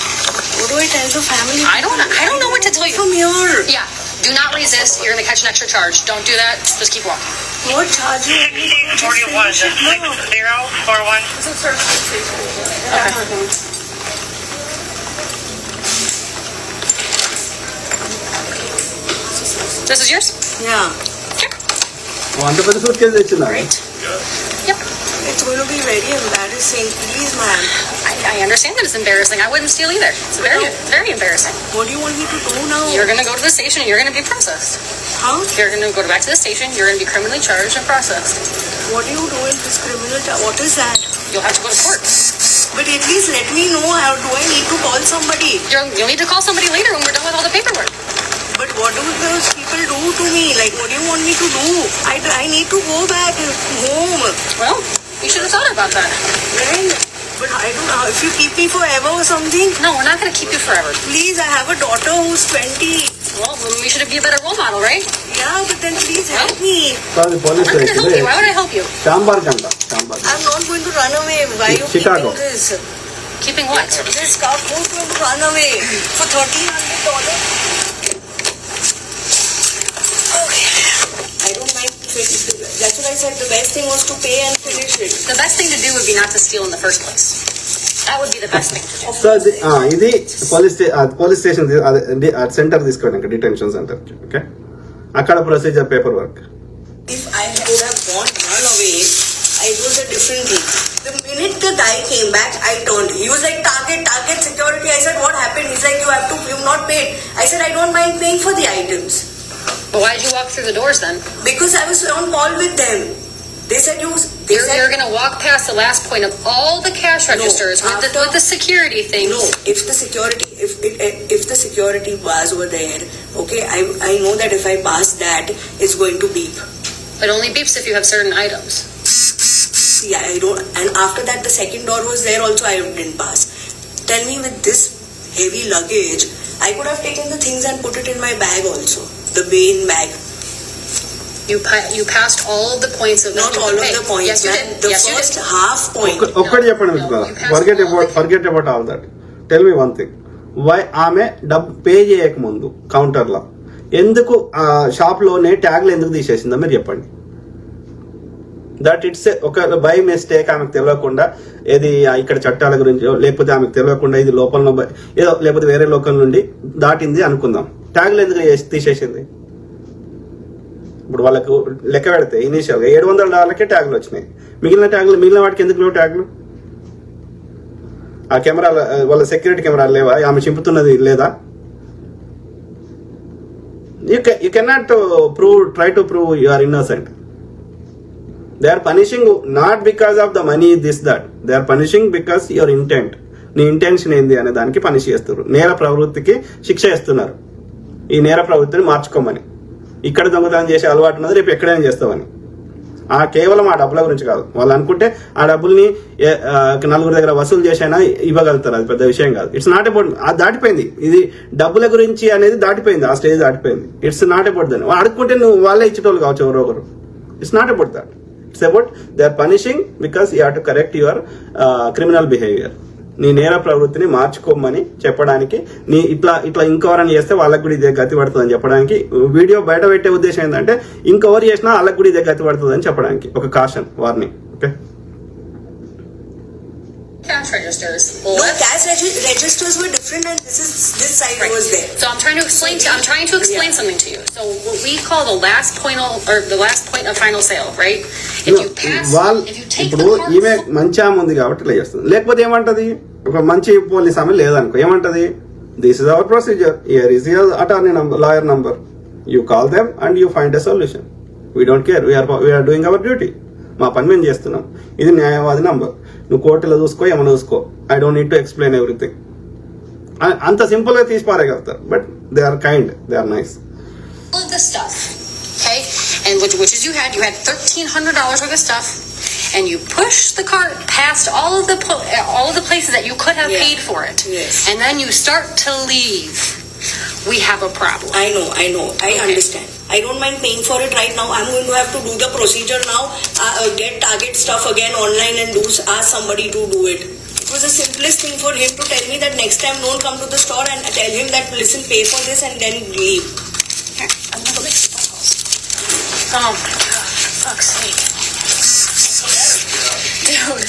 What do I tell the family? I don't know what to tell you. From here. Yeah. Do not resist. You're going to catch an extra charge. Don't do that. Just keep walking. What charge? 1641, 6041. This is service station. Okay. This is yours? Yeah. అంత పెద్ద suitcase తెచ్చిందా? Great. Yep. It's going to be very embarrassing. Please, ma'am. I understand that it's embarrassing. I wouldn't steal either. It's very embarrassing. What do you want me to do now? You're going to go to the station and you're going to be processed. Huh? You're going to go back to the station. You're going to be criminally charged and processed. What do you do in this criminal? What is that? You'll have to go to court. But at least let me know. How do I need to call somebody? You'll need to call somebody later when we're done with all the paperwork. But what do those people do to me? Like, what do you want me to do? I need to go back home. Well, you should have thought about that. Right? But I don't know. If you keep me forever or something. No, we're not going to keep you forever. Please, I have a daughter who's 20. Well, then we should be a better role model, right? Yeah, but then please help me. కాదు police I'm going to help you. Why would I help you? చాంబార్ కంట చాంబార్. I'm not going to run away. Why are you Chicago. keeping this? Keeping what? This car who's going to run away for $1,300? Okay. I don't mind. That's what I said. The best thing was to pay and finish it. The best thing to do would be not to steal in the first place. That would be the best thing to do. So ఇది police station centre తీసుకోండి, detention centre. Okay, అక్కడ procedure paper work. If I would have run away, it was a different thing. The minute the guy came back, I turned. He was like, target security. I said, what happened? He's like, you've not paid. I said, I don't mind paying for the items. But why did you walk through the doors then? Because I was on call with them. They said you're going to walk past the last point of all the cash registers with the security things. No, if the security bars were there, okay, I know that if I pass that, it's going to beep. It only beeps if you have certain items. See, I don't. And after that, the second door was there also. I didn't pass. Tell me, with this heavy luggage, I could have taken the things and put it in my bag also, the main bag. You passed all of the points of not all of the points. Yes, you did. The first half point. ఒక్కటి చెప్పండి forget about all that. Tell me one thing. Why ఆమె డబ్బు pay చేయక ముందు కౌంటర్లో ఎందుకు shop లోనే ట్యాగ్లు ఎందుకు తీసేసిందో మీరు చెప్పండి. దట్ ఇట్స్ ఒక బై మిస్టేక్, ఆమెకు తెలియకుండా ఏది ఇక్కడ చట్టాల గురించి లేకపోతే ఆమెకు తెలియకుండా ఇది లోపల ఏదో లేకపోతే వేరే లోకల్ నుండి దాటింది అనుకుందాం. ట్యాగ్లు ఎందుకు తీసేసింది? ఇప్పుడు వాళ్ళకు లెక్క పెడితే ఇనీషియల్ గా $700 ట్యాగ్లు వచ్చినాయి. మిగిలిన వాటికి ఎందుకు లేవు ట్యాగ్లు? ఆ కెమెరాల వాళ్ళ సెక్యూరిటీ కెమెరాలు లేవా? ఆమె చింపుతున్నది లేదా? You cannot try to prove you are innocent. They are punishing not because of the money, this, that. They are punishing because your intent. నీ ఇంటెన్షన్ ఏంది అనే దానికి పనిష్ చేస్తారు. నేర ప్రవృత్తికి శిక్ష ఇస్తున్నారు. ఈ నేర ప్రవృత్తిని మార్చుకోమని. ఇక్కడ దొంగతనం చేసే అలవాటు ఉన్నది, రేపు ఎక్కడైనా చేస్తామని. కేవలం ఆ డబ్బుల గురించి కాదు. వాళ్ళు అనుకుంటే ఆ డబ్బుల్ని నలుగురు దగ్గర వసూలు చేసైనా ఇవ్వగలుగుతారు. అది పెద్ద విషయం కాదు. ఇట్స్ నాట్ అబౌట్, అది దాటిపోయింది. ఇది డబ్బుల గురించి అనేది దాటిపోయింది, ఆ స్టేజ్ దాటిపోయింది. ఇట్స్ నాట్ అబౌట్ దాన్ని అడుక్కుంటే నువ్వు వాళ్ళే ఇచ్చేటోళ్ళు కావచ్చు ఎవరో ఒకరు. It's not about that. It's about they are punishing because you have to correct your criminal behaviour. నీ నేర ప్రవృత్తిని మార్చుకోమని చెప్పడానికి, నీ ఇట్లా ఇంకెవరని చేస్తే వాళ్ళకి కూడా ఇదే గతి పడుతుంది అని చెప్పడానికి వీడియో బయట పెట్టే ఉద్దేశం ఏంటంటే ఇంకెవరు చేసినా వాళ్ళకి కూడా ఇదే గతి పడుతుంది అని చెప్పడానికి ఒక caution, warning. Okay, cash registers. No, cash registers were different, and this side was there. So I'm trying to explain something to you. So what we call the last point of final sale, right? If you take ఇప్పుడు ఈమె మంచి ఆమె ఉంది కాబట్టి ఇలా చేస్తుంది. లేకపోతే ఏమంటది, ఒక మంచి పోలీస్ ఆమె లేదనుకో, ఏమంటది, this is our procedure, here is your attorney number, lawyer number, you call them and you find a solution. We don't care, we're doing our duty. మా పని మేము చేస్తున్నాం. ఇది న్యాయవాది నంబర్, నువ్వు కోర్టులో చూసుకో, ఏమన్నా చూసుకో, I don't need to explain everything. అంత సింపుల్ గా తీసి పారేయగలుగుతారు. But they are kind, they are nice. All of this stuff, okay, and which is you had $1,300 worth of stuff, and you pushed the cart past all of the places that you could have paid for it, and then you start to leave. We have a problem. I know. I understand. I don't mind paying for it right now. I'm going to have to do the procedure now, get Target stuff again online and ask somebody to do it. It was the simplest thing for him to tell me that next time don't come to the store, and tell him that listen, pay for this and then leave. Okay. Oh, fuck's sake. Dude.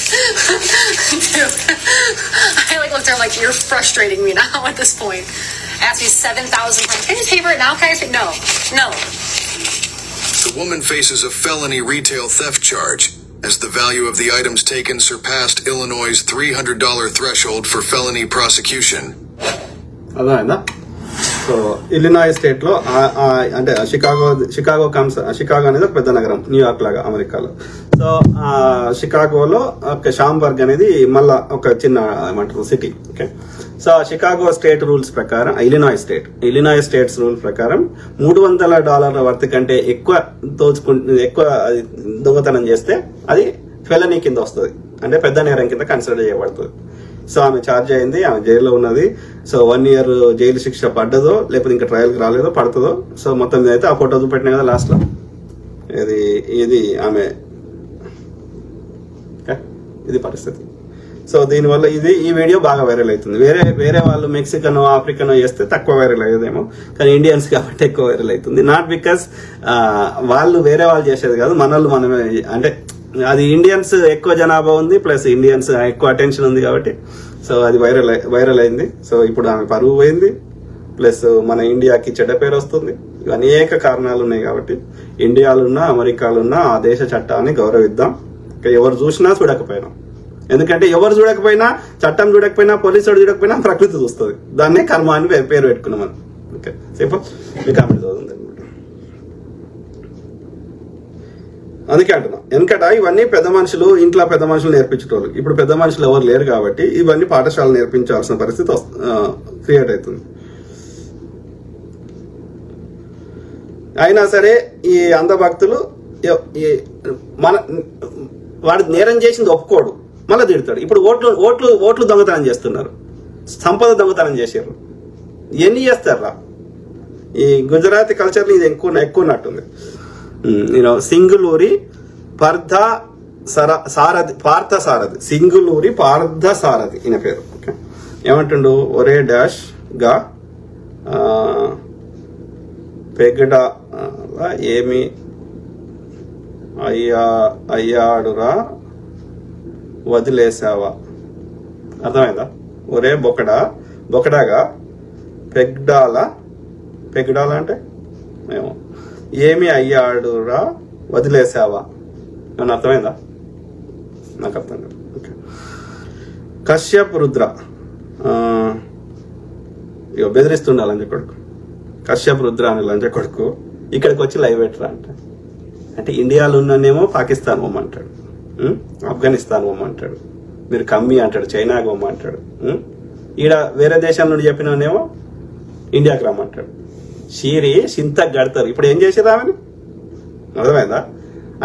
I looked at her like, you're frustrating me now at this point. Asked me 7,000 times. Can I just pay for it now? Can I say no? No. The woman faces a felony retail theft charge as the value of the items taken surpassed Illinois' $300 threshold for felony prosecution. అర్థమైందా? So Illinois state లో అంటే Chicago అనేది ఒక పెద్ద నగరం, New York లాగా అమెరికాలో. So షికాగోలో ఒక షాంబర్గ్ అనేది మళ్ళా ఒక చిన్న ఏమంటారు city. Okay, so Chicago state rules ప్రకారం ఇలినాయ్ స్టేట్స్ రూల్ ప్రకారం $300 వర్త్ కంటే ఎక్కువ ఎక్కువ దొంగతనం చేస్తే అది ఫెలనీ కింద వస్తుంది, అంటే పెద్ద నేరం కింద కన్సిడర్ చేయబడుతుంది. సో ఆమె ఛార్జ్ అయింది, ఆమె జైల్లో ఉన్నది. సో 1 year జైలు శిక్ష పడ్డదో లేకపోతే ఇంకా ట్రయల్కి రాలేదో పడుతుందో. సో మొత్తం మీద అయితే ఆ ఫోటో చూపెట్టినా కదా లాస్ట్ లో, ఇది ఆమె ఇది పరిస్థితి. సో దీనివల్ల ఈ వీడియో బాగా వైరల్ అవుతుంది. వేరే వాళ్ళు మెక్సికనో ఆఫ్రికనో చేస్తే తక్కువ వైరల్ అయ్యేదేమో, కానీ ఇండియన్స్ కాబట్టి ఎక్కువ వైరల్ అవుతుంది. నాట్ బికాస్ వాళ్ళు వేరే వాళ్ళు చేసేది కాదు, మనమే. అంటే అది ఇండియన్స్ ఎక్కువ జనాభా ఉంది, ప్లస్ ఇండియన్స్ ఎక్కువ అటెన్షన్ ఉంది కాబట్టి సో అది వైరల్ అయింది. సో ఇప్పుడు ఆమె పరువు పోయింది, ప్లస్ మన ఇండియాకి చెడ్డ పేరు వస్తుంది. అనేక కారణాలు ఉన్నాయి కాబట్టి ఇండియాలున్నా అమెరికాలున్నా ఆ దేశ చట్టాన్ని గౌరవిద్దాం. ఎవరు చూసినా చూడకపోయినా, ఎందుకంటే ఎవరు చూడకపోయినా, చట్టం చూడకపోయినా, పోలీసు చూడకపోయినా ప్రకృతి చూస్తుంది. దాన్నే కర్మ అని పేరు పెట్టుకున్నాం మనం. ఓకే, సేపు మీ కామెంట్ చదువుతుంది అనమాట. అందుకే అంటున్నా, ఎందుకంటే ఇవన్నీ పెద్ద మనుషులు ఇంట్లో పెద్ద మనుషులు నేర్పించేటోళ్ళు. ఇప్పుడు పెద్ద మనుషులు ఎవరు లేరు కాబట్టి ఇవన్నీ పాఠశాల నేర్పించాల్సిన పరిస్థితి క్రియేట్ అవుతుంది. అయినా సరే ఈ అంధభక్తులు వాడు నేరం చేసింది ఒప్పుకోడు, మళ్ళీ తిడతాడు. ఇప్పుడు ఓట్లు దొంగతనం చేస్తున్నారు, సంపద దొంగతనం చేశారు. ఎన్ని చేస్తారా? ఈ గుజరాతీ కల్చర్లో ఇది ఎక్కువ ఉన్నట్టుంది. సింగులూరి పార్థసారథి, సింగులూరి పార్థసారథి ఈయన పేరు. ఓకే, ఏమంటుండు? ఒరే డాష్ గా పెగడ ఏమి అయ్యాడురా వదిలేసావా. అర్థమైందా? ఒరే బొకడాగా పెగ్డాల అంటే ఏమో, ఏమి అయ్యాడురా వదిలేసావా అని అర్థమైందా? నాకు అర్థం కాదు. ఓకే, కశ్యప్ రుద్ర ఇక బెదిరిస్తుండ లంజ కొడుకు, కశ్యప్ రుద్ర అని లంజ కొడుకు ఇక్కడికి వచ్చి లైవ్ పెట్టరా అంటే ఇండియాలో ఉన్ననేమో పాకిస్తాన్ పోమంటాడు, ఆఫ్ఘనిస్తాన్ పోమంటాడు, మీరు కమ్మి అంటాడు, చైనాకి పోమంటాడు. ఈడ వేరే దేశాల నుండి చెప్పిననేమో ఇండియాకి రమ్మంటాడు. షీరి సింతకు కడతారు. ఇప్పుడు ఏం చేసేది ఆమెను? అర్థమైందా?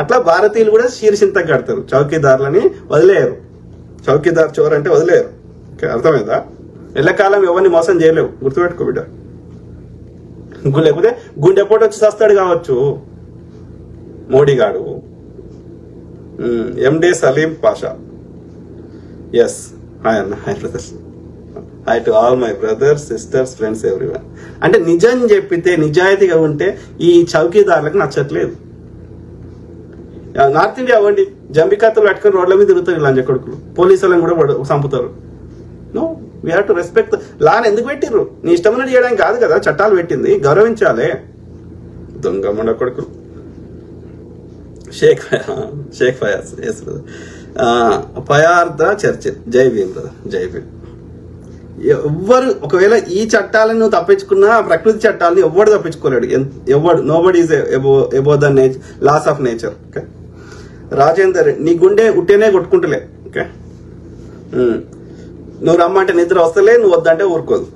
అట్లా భారతీయులు కూడా షీరి సింతకు కడతారు. చౌకీదారులని వదిలేయరు. చౌకీదార్ చోర్ అంటే వదిలేయరు. అర్థమైందా? ఎల్లకాలం ఎవరిని మోసం చేయలేవు, గుర్తుపెట్టుకో బిడ్డ. లేకపోతే గుండెపోటు వచ్చి వస్తాడు కావచ్చు మోడీగాడు. ఎండి సలీం పాషా, ఎస్, హాయ్ అన్న, hi brothers, hi to all my brothers, sisters, friends, everyone. అంటే నిజం చెప్పితే, నిజాయితీగా ఉంటే ఈ చౌకీదారులకు నచ్చట్లేదు. నార్త్ ఇండియా అవ్వండి, జంబికత్తులు పట్టుకుని రోడ్ల మీద తిరుగుతారు లంజ కొడుకులు, పోలీసులను కూడా చంపుతారు. No, we have to respect లాని. ఎందుకు పెట్టిర్రు? నీ ఇష్టమైనది చేయడానికి కాదు కదా చట్టాలు పెట్టింది, గౌరవించాలి. దొంగ ముండ కొడుకులు. Sheikh Fayaz, yes brother. పయార్థ చర్చ్, జై భీమ్ బ్రదర్, జై భీమ్. ఎవ్వరు ఒకవేళ ఈ చట్టాలను నువ్వు తప్పించుకున్నా, ప్రకృతి చట్టాలని ఎవ్వడు తప్పించుకోలేడు. ఎవడు, nobody is above the nature, laws of nature. Okay, Rajender, నీ గుండె ఉట్టేనే కొట్టుకుంటలే. ఓకే, నువ్వు రమ్మంటే నిద్ర వస్తలే, నువ్వు వద్దంటే ఊరుకోదు.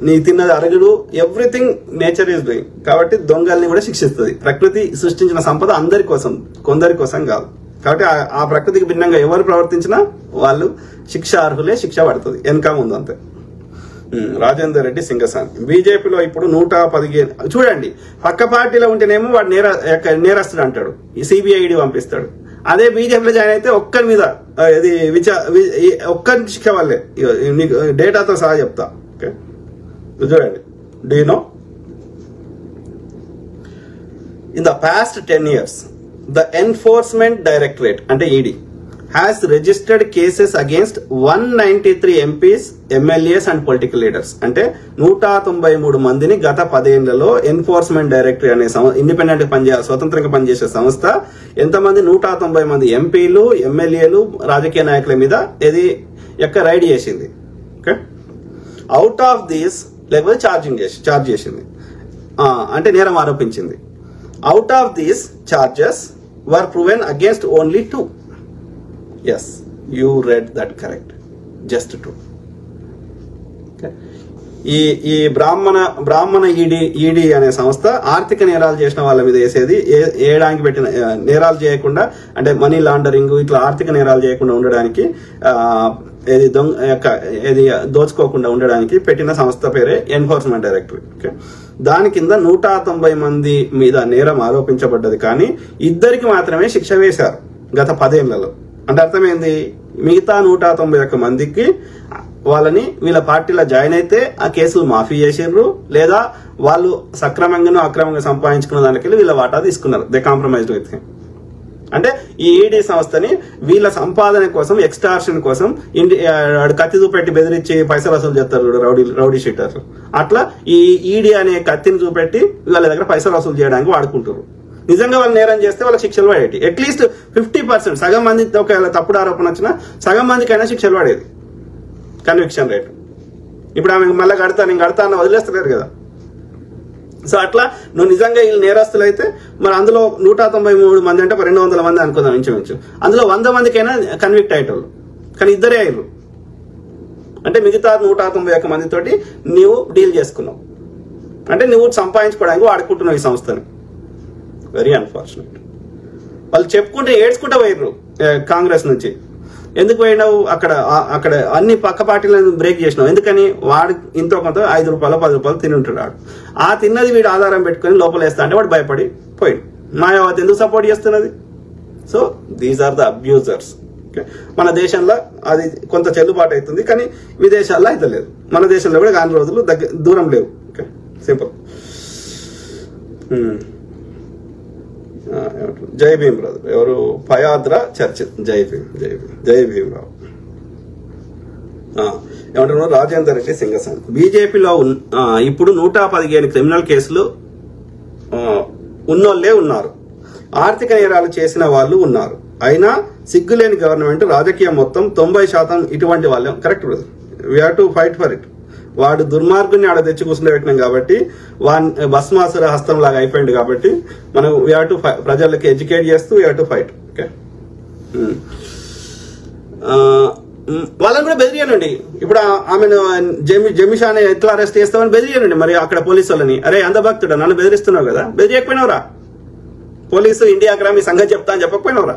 నీ తిన్నది అరగుడు, ఎవ్రీథింగ్ నేచర్ ఈజ్ డూయింగ్. కాబట్టి దొంగల్ని కూడా శిక్షిస్తుంది. ప్రకృతి సృష్టించిన సంపద అందరి కోసం, కొందరి కోసం కాదు. కాబట్టి ఆ ప్రకృతికి భిన్నంగా ఎవరు ప్రవర్తించినా వాళ్ళు శిక్ష అర్హులే, శిక్ష పడుతుంది, వెనక ముందు అంతే. రాజేందర్ రెడ్డి సింగసాన్. బీజేపీలో ఇప్పుడు 115. చూడండి, పక్క పార్టీలో ఉంటేనేమో వాడు నేరస్తుడు అంటాడు, సిబిఐడి పంపిస్తాడు. అదే బీజేపీలో జాయిన్ అయితే ఒక్కరి మీద ఇది ఒక్కరికి శిక్ష వల్లే. నీకు డేటాతో సహా చెప్తా. ఓకే, చూడండి. Do you know? In the past 10 years, the Enforcement Directorate అంటే ED has registered cases against 193 MPs, MLAs and political leaders. అంటే 193 మందిని గత 10 ఏళ్లలో ఎన్ఫోర్స్మెంట్ డైరెక్టరీ అనే ఇండిపెండెంట్ స్వతంత్రంగా పనిచేసే సంస్థ ఎంతమంది 190 మంది ఎంపీలు, ఎమ్మెల్యేలు, రాజకీయ నాయకుల మీద ఇది రైడ్ చేసింది. ఓకే, అవుట్ ఆఫ్ దిస్ లేకపోతే చార్జ్ చేసింది అంటే నేరం ఆరోపించింది. Out of these charges were proven against only 2. Yes, you read that correct. Just 2. Okay. ఈ బ్రాహ్మణ ఈడీ అనే సంస్థ ఆర్థిక నేరాలు చేసిన వాళ్ళ మీద వేసేది ఏడానికి పెట్టిన నేరాలు చేయకుండా అంటే మనీ లాండరింగ్ ఇట్లా ఆర్థిక నేరాలు చేయకుండా ఉండడానికి ఏది దోచుకోకుండా ఉండడానికి పెట్టిన సంస్థ పేరే ఎన్ఫోర్స్మెంట్ డైరెక్టరీ. ఓకే, దాని కింద 190 మంది మీద నేరం ఆరోపించబడ్డది, కానీ 2కి మాత్రమే శిక్ష వేశారు గత 10 ఏళ్లలో. అంటే అర్థమైంది, మిగతా 191 మందికి వాళ్ళని వీళ్ళ పార్టీలో జాయిన్ అయితే ఆ కేసులు మాఫీ చేసిండ్రు, లేదా వాళ్ళు సక్రమంగానో అక్రమంగా సంపాదించుకున్న దానికి వీళ్ళ వాటా తీసుకున్నారు. They compromised with him. అంటే ఈ ఈడీ సంస్థని వీళ్ళ సంపాదన కోసం, ఎక్స్టార్షన్ కోసం కత్తి చూపెట్టి బెదిరించి పైసలు వసూలు చేస్తారు రౌడీ షీటర్లు. అట్లా ఈ ఈడీ అనే కత్తిని చూపెట్టి వాళ్ళ దగ్గర పైసలు వసూలు చేయడానికి వాడుకుంటారు. నిజంగా వాళ్ళు నేరం చేస్తే వాళ్ళకి శిక్షలు పడేవి. అట్లీస్ట్ 50%, సగం మంది ఒకవేళ తప్పుడు ఆరోపణ వచ్చినా సగం మందికైనా శిక్షలు పడేది కన్విక్షన్ రేట్. ఇప్పుడు ఆమె మళ్ళీ నేను కడతా అన్న వదిలేస్తలేరు కదా. సో అట్లా నువ్వు నిజంగా వీళ్ళు నేరస్తులు అయితే మరి అందులో 193 మంది అంటే 200 మంది అనుకుందాం ఇంచుమించు, అందులో 100 మందికైనా కన్విక్ట్ అయ్యేటోళ్ళు, కానీ 2 అయ్యారు. అంటే మిగతా 191 మందితోటి నువ్వు డీల్ చేసుకున్నావు, అంటే నువ్వు సంపాదించుకోవడానికి వాడుకుంటున్నావు ఈ సంస్థని. Very unfortunate. వాళ్ళు చెప్పుకుంటే ఏడ్చుకుంటూ పోయిర్రు కాంగ్రెస్ నుంచి. ఎందుకు పోయినావు? అక్కడ అన్ని పక్క పార్టీలను బ్రేక్ చేసినావు. ఎందుకని? వాడు ఇంతో కొంత 5 రూపాయలు 10 రూపాయలు తిని ఉంటున్నాడు. ఆ తిన్నది వీడు ఆధారం పెట్టుకుని లోపల వేస్తా అంటే వాడు భయపడి పోయి. మాయావతి ఎందుకు సపోర్ట్ చేస్తున్నది? So these are the abusers. మన దేశంలో అది కొంత చెల్లుబాటు అవుతుంది, కానీ విదేశాల్లో అయితే లేదు. మన దేశంలో కూడా కాని రోజులు దూరం లేవు. Okay, simple. జై భీమ్ బ్రదర్, ఎవరు? పయాద్ర చర్చ్. జై భీమ్ రావు. ఏమంటున్నారు? రాజేందర్ రెడ్డి సింగసాన్. బీజేపీలో ఇప్పుడు 115 క్రిమినల్ కేసులు ఉన్నోళ్లే ఉన్నారు, ఆర్థిక నేరాలు చేసిన వాళ్ళు ఉన్నారు. అయినా సిగ్గులేని గవర్నమెంట్, రాజకీయం మొత్తం 90% ఇటువంటి వాళ్ళే. Correct brother, we have to fight for it. వాడు దుర్మార్గుని ఆడ తెచ్చి కూర్చుని పెట్టినాం కాబట్టి, భస్మాసుర హస్తం లాగా అయిపోయింది కాబట్టి మనం వీ హ్యావ్ టు ప్రజలకి ఎడ్యుకేట్ చేస్తూ we have to fight. Okay, వాళ్ళని కూడా బెదిరియానండి. ఇప్పుడు ఆమెను జమిషాని ఎట్లా అరెస్ట్ చేస్తామని బెదిరియానండి. మరి అక్కడ పోలీసు వాళ్ళని, అరే అంధభక్తుడా నన్ను బెదిరిస్తున్నావు కదా, బెదిరియకపోయినావురా? పోలీసు ఇండియాకి మీ సంగతి చెప్తా అని చెప్పకపోయినావురా?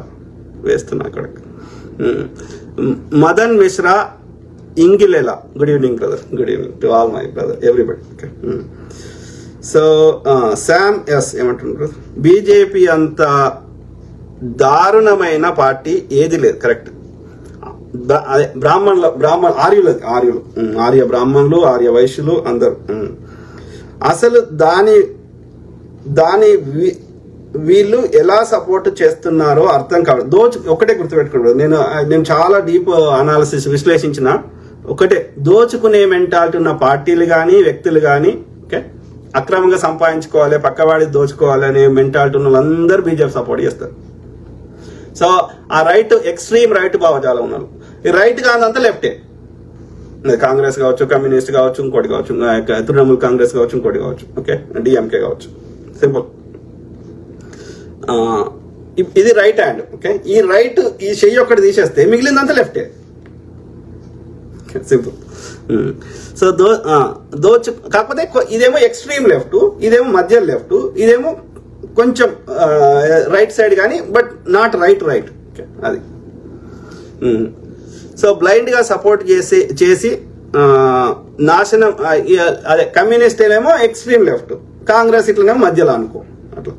వేస్తున్నా అక్కడ. మదన్ మిశ్రా ఇంగిలేలా. Good evening brother. Good evening to all my brother everybody. Okay, so Sam S ఏమంటున్నారు? బీజేపీ అంత దారుణమైన పార్టీ ఏది లేదు. కరెక్ట్. అదే ఆర్య బ్రాహ్మణులు, ఆర్య వైశ్యులు అందరు. అసలు దాని వీళ్ళు ఎలా సపోర్ట్ చేస్తున్నారో అర్థం కాదు. ఒకటే గుర్తుపెట్టుకున్నాడు. నేను చాలా డీప్ అనాలిసిస్ విశ్లేషించిన ఒకటే, దోచుకునే మెంటాలిటీ ఉన్న పార్టీలు కానీ వ్యక్తులు కానీ, ఓకే, అక్రమంగా సంపాదించుకోవాలి, పక్కవాడి దోచుకోవాలి అనే మెంటాలిటీ ఉన్న వాళ్ళందరూ బీజేపీ సపోర్ట్ చేస్తారు. సో ఆ రైట్, ఎక్స్ట్రీమ్ రైట్ భావజాలం ఉన్నారు. ఈ రైట్ కాదంతా లెఫ్టే. కాంగ్రెస్ కావచ్చు, కమ్యూనిస్ట్ కావచ్చు, ఇంకోటి కావచ్చు, తృణమూల్ కాంగ్రెస్ కావచ్చు, ఇంకోటి కావచ్చు, ఓకే, డిఎంకే కావచ్చు. సింపుల్. ఇది రైట్ హ్యాండ్. ఓకే, ఈ రైట్ ఈ చెయ్యి ఒక్కటి తీసేస్తే మిగిలిందంతా లెఫ్టే. సింపుల్. సో కాకపోతే ఇదేమో ఎక్స్ట్రీమ్ లెఫ్ట్, ఇదేమో మధ్య లెఫ్ట్, ఇదేమో కొంచెం రైట్ సైడ్ కానీ బట్ నాట్ రైట్. ఓకే, అది. సో బ్లైండ్ గా సపోర్ట్ చేసి నాశనం. అదే కమ్యూనిస్ట్ ఏమో ఎక్స్ట్రీమ్ లెఫ్ట్, కాంగ్రెస్ ఇట్లనేమో మధ్యలో అనుకో. అట్లా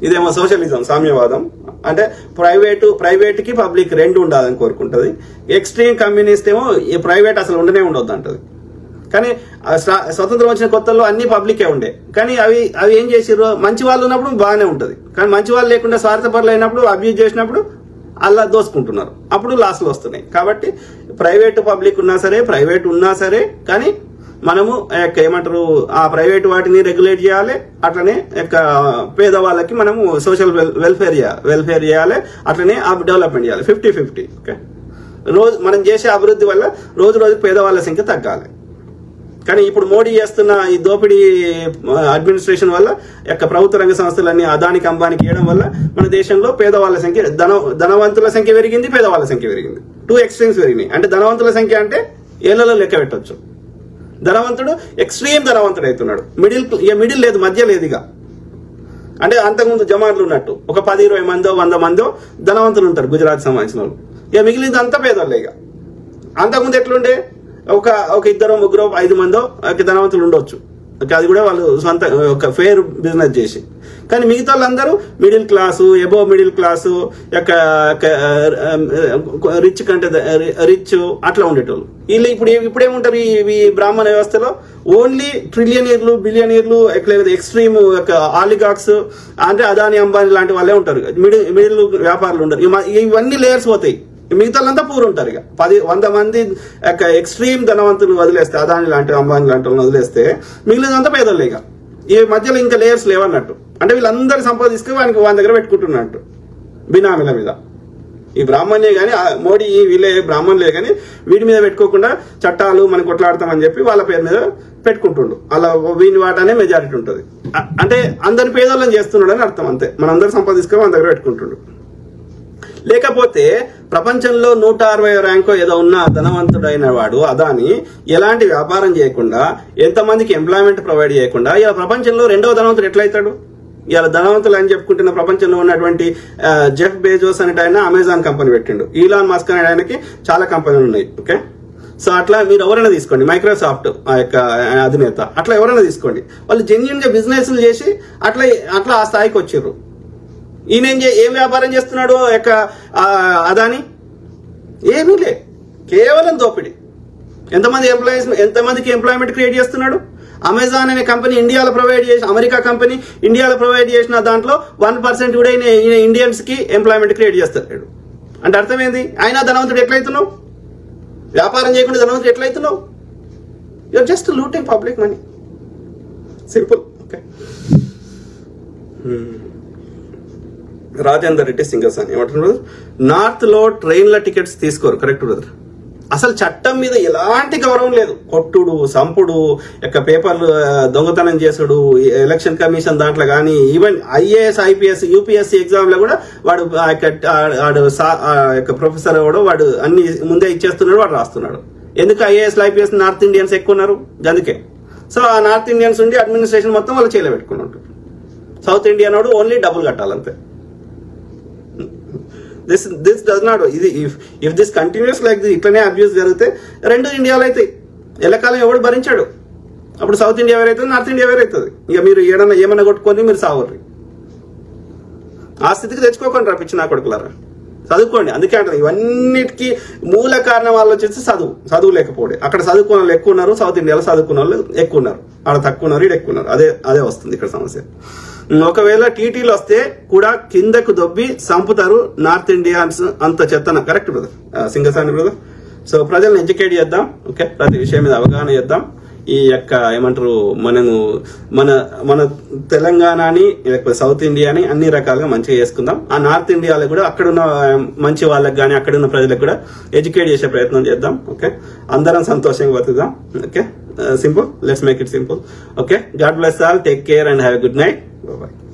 ఇదేమో సోషలిజం, సామ్యవాదం. అంటే ప్రైవేట్ కి పబ్లిక్ రెండు ఉండాలని కోరుకుంటది. ఎక్స్ట్రీమ్ కమ్యూనిస్ట్ ఏమో ప్రైవేట్ అసలు ఉండనే ఉండొద్దు అంటది. కానీ స్వతంత్రం వచ్చిన కొత్తలో అన్ని పబ్లికే ఉండే. కానీ అవి ఏం చేసిర్రు, మంచి వాళ్ళు ఉన్నప్పుడు బాగానే ఉంటుంది, కానీ మంచి వాళ్ళు లేకుండా స్వార్థపరులు అయినప్పుడు అబ్యూజ్ చేసినప్పుడు అలా దోసుకుంటున్నారు, అప్పుడు లాస్లు వస్తున్నాయి. కాబట్టి ప్రైవేట్ పబ్లిక్ ఉన్నా సరే, ప్రైవేట్ ఉన్నా సరే, కానీ మనము ఏమంటారు ఆ ప్రైవేట్ వాటిని రెగ్యులేట్ చేయాలి, అట్లనే పేదవాళ్ళకి మనము సోషల్ వెల్ఫేర్ చేయాలి, అట్లనే డెవలప్మెంట్ చేయాలి. 50-50. ఓకే, రోజు మనం చేసే అభివృద్ధి వల్ల రోజు రోజుకు పేదవాళ్ళ సంఖ్య తగ్గాలి. కానీ ఇప్పుడు మోడీ చేస్తున్న ఈ దోపిడీ అడ్మినిస్ట్రేషన్ వల్ల ప్రభుత్వ రంగ సంస్థలన్నీ అదానికి అంబానికి ఇవ్వడం వల్ల మన దేశంలో పేదవాళ్ళ సంఖ్య ధనవంతుల సంఖ్య పెరిగింది, పేదవాళ్ళ సంఖ్య పెరిగింది. 2 ఎక్స్ట్రీమ్స్ పెరిగినాయి. అంటే ధనవంతుల సంఖ్య అంటే ఏళ్లలో లెక్క పెట్టవచ్చు. ధనవంతుడు ఎక్స్ట్రీమ్ ధనవంతుడు అవుతున్నాడు, మిడిల్ లేదు, మధ్య లేదు. ఇక అంటే అంతకుముందు జమాన్లు ఉన్నట్టు ఒక 10-20 మందో 100 మందో ధనవంతులు ఉంటారు గుజరాత్ సంబంధించిన వాళ్ళు, ఇక మిగిలింది అంతా పేదోళ్ళే. ఇక అంతకుముందు ఎట్లుండే ఒక 2-3-5 మందో ధనవంతులు ఉండొచ్చు, అది కూడా వాళ్ళు సొంత ఒక ఫేర్ బిజినెస్ చేసి. కానీ మిగతా వాళ్ళందరూ middle class, above middle class, rich కంటే రిచ్ అట్లా ఉండేటోళ్ళు. వీళ్ళు ఇప్పుడేముంటారు ఈ బ్రాహ్మణ వ్యవస్థలో, ఓన్లీ ట్రిలియనీర్లు, బిలియనీర్లు, ఎక్స్ట్రీమ్ ఆలిగాక్స్ అంటే అదాని అంబానీ లాంటి వాళ్ళే ఉంటారు. మిడిల్ వ్యాపారులు ఉండరు. ఇవన్నీ లేయర్స్ పోతాయి. మిగతా వాళ్ళంతా పూర్ ఉంటారు. ఇక 100 మంది ఎక్స్ట్రీమ్ ధనవంతులు వదిలేస్తే, అదాని లాంటి అంబానీ లాంటి వాళ్ళని వదిలేస్తే మిగిలినంతా పేదలే. ఇక ఈ మధ్యలో ఇంకా లేయర్స్ లేవన్నట్టు. అంటే వీళ్ళందరూ సంపద తీసుకుని వాని దగ్గర పెట్టుకుంటున్నట్టు బినామీల మీద. ఈ బ్రాహ్మణ్యే కానీ మోడీ వీళ్ళే బ్రాహ్మణులే కానీ వీటి మీద పెట్టుకోకుండా చట్టాలు మనం కొట్లాడతామని చెప్పి వాళ్ళ పేరు మీద పెట్టుకుంటుండు. అలా వీని వాటానే మెజారిటీ ఉంటుంది. అంటే అందరి పేదోళ్ళని చేస్తున్నాడు అని అర్థం. అంతే, మనందరూ సంపద తీసుకుని మన దగ్గర పెట్టుకుంటుండు. లేకపోతే ప్రపంచంలో 160 ర్యాంకో ఏదో ఉన్న ధనవంతుడైన వాడు అదాని ఎలాంటి వ్యాపారం చేయకుండా, ఎంతమందికి ఎంప్లాయ్మెంట్ ప్రొవైడ్ చేయకుండా ఇలా ప్రపంచంలో రెండవ ధనవంతుడు ఎట్లయితాడు? ఇలా ధనవంతులు అని చెప్పుకుంటున్న ప్రపంచంలో ఉన్నటువంటి జెఫ్ బేజోస్ అనేట ఆయన అమెజాన్ కంపెనీ పెట్టిండు. ఈలాన్ మస్క్ అనే ఆయనకి చాలా కంపెనీలు ఉన్నాయి. ఓకే, సో అట్లా మీరు ఎవరైనా తీసుకోండి, మైక్రోసాఫ్ట్ అధినేత, అట్లా ఎవరైనా తీసుకోండి, వాళ్ళు జెన్యూన్ గా బిజినెస్లు చేసి అట్లా ఆ స్థాయికి వచ్చారు. ఈయన ఏం వ్యాపారం చేస్తున్నాడు అదాని? ఏమీ లే, కేవలం దోపిడీ. ఎంతమందికి ఎంప్లాయ్మెంట్ క్రియేట్ చేస్తున్నాడు? అమెజాన్ అనే కంపెనీ ఇండియాలో ప్రొవైడ్ చేసి, అమెరికా కంపెనీ ఇండియాలో ప్రొవైడ్ చేసిన దాంట్లో 1% కూడా ఇండియన్స్ కి ఎంప్లాయ్మెంట్ క్రియేట్ చేస్తాడు. అంటే అర్థమైంది, ఆయన ధనవంతుడు ఎట్లయితున్నావు? వ్యాపారం చేయకుండా ధనవంతుడు ఎట్లయితున్నావు? You're just looting public money. Simple. Okay, Rajender Reddy Singasani ఏమంటున్నారు, నార్త్ లో ట్రైన్ల టికెట్స్ తీసుకోరు. Correct brother. అసలు చట్టం మీద ఎలాంటి గౌరవం లేదు. కొట్టుడు, సంపుడు, పేపర్లు దొంగతనం చేసుడు, ఎలక్షన్ కమిషన్ దాంట్లో కానీ, even IAS, IPS, UPSC exam లో కూడా వాడు ప్రొఫెసర్ వాడు అన్ని ముందే ఇచ్చేస్తున్నాడు, వాడు రాస్తున్నాడు. ఎందుకు IAS, IPS నార్త్ ఇండియన్స్ ఎక్కువ ఉన్నారు? అందుకే. సో ఆ నార్త్ ఇండియన్స్ ఉండి అడ్మినిస్ట్రేషన్ మొత్తం వాళ్ళు చేయలేబెట్టుకుని ఉంటారు. సౌత్ ఇండియన్ వాడు ఓన్లీ డబ్బులు కట్టాలంతే. This does not. If this continues like this, ఇట్లనే అబ్యూస్ జరిగితే రెండు ఇండియాలో అవుతాయి. ఎల్లకాలం ఎవడు భరించాడు? అప్పుడు సౌత్ ఇండియా వేరైతుంది, నార్త్ ఇండియా వేరైతుంది. ఇక మీరు ఏమన్నా కొట్టుకొని మీరు సావర్రి. ఆ స్థితికి తెచ్చుకోకండి రా పిచ్చి నా కొడుకులారా. చదువుకోండి. అందుకే అంటారు ఇవన్నిటికీ మూల కారణం వాళ్ళు వచ్చేసి చదువు లేకపోవడే. అక్కడ చదువుకున్న వాళ్ళు ఎక్కువ ఉన్నారు, సౌత్ ఇండియాలో చదువుకున్న వాళ్ళు ఎక్కువ ఉన్నారు. ఆడ తక్కువ ఉన్నారు, ఇక్కడ ఎక్కువ ఉన్నారు. అదే వస్తుంది ఇక్కడ సమస్య. ఒకవేళ టీటీలు వస్తే కూడా కిందకు దొబ్బి సంపుతారు నార్త్ ఇండియన్స్ అంత చెత్తన. Correct brother, Singasani brother. So ప్రజలను ఎడ్యుకేట్ చేద్దాం. ఓకే, ప్రతి విషయం మీద అవగాహన చేద్దాం. ఈ ఏమంటారు మన తెలంగాణని, సౌత్ ఇండియాని అన్ని రకాలుగా మంచిగా చేసుకుందాం. ఆ నార్త్ ఇండియాలో కూడా అక్కడున్న మంచి వాళ్ళకి కానీ అక్కడున్న ప్రజలకు కూడా ఎడ్యుకేట్ చేసే ప్రయత్నం చేద్దాం. ఓకే, అందరం సంతోషంగా బతుకుదాం. Okay, simple. Let's make it simple. Okay, God bless all. Take care and have a good night. Bye-bye.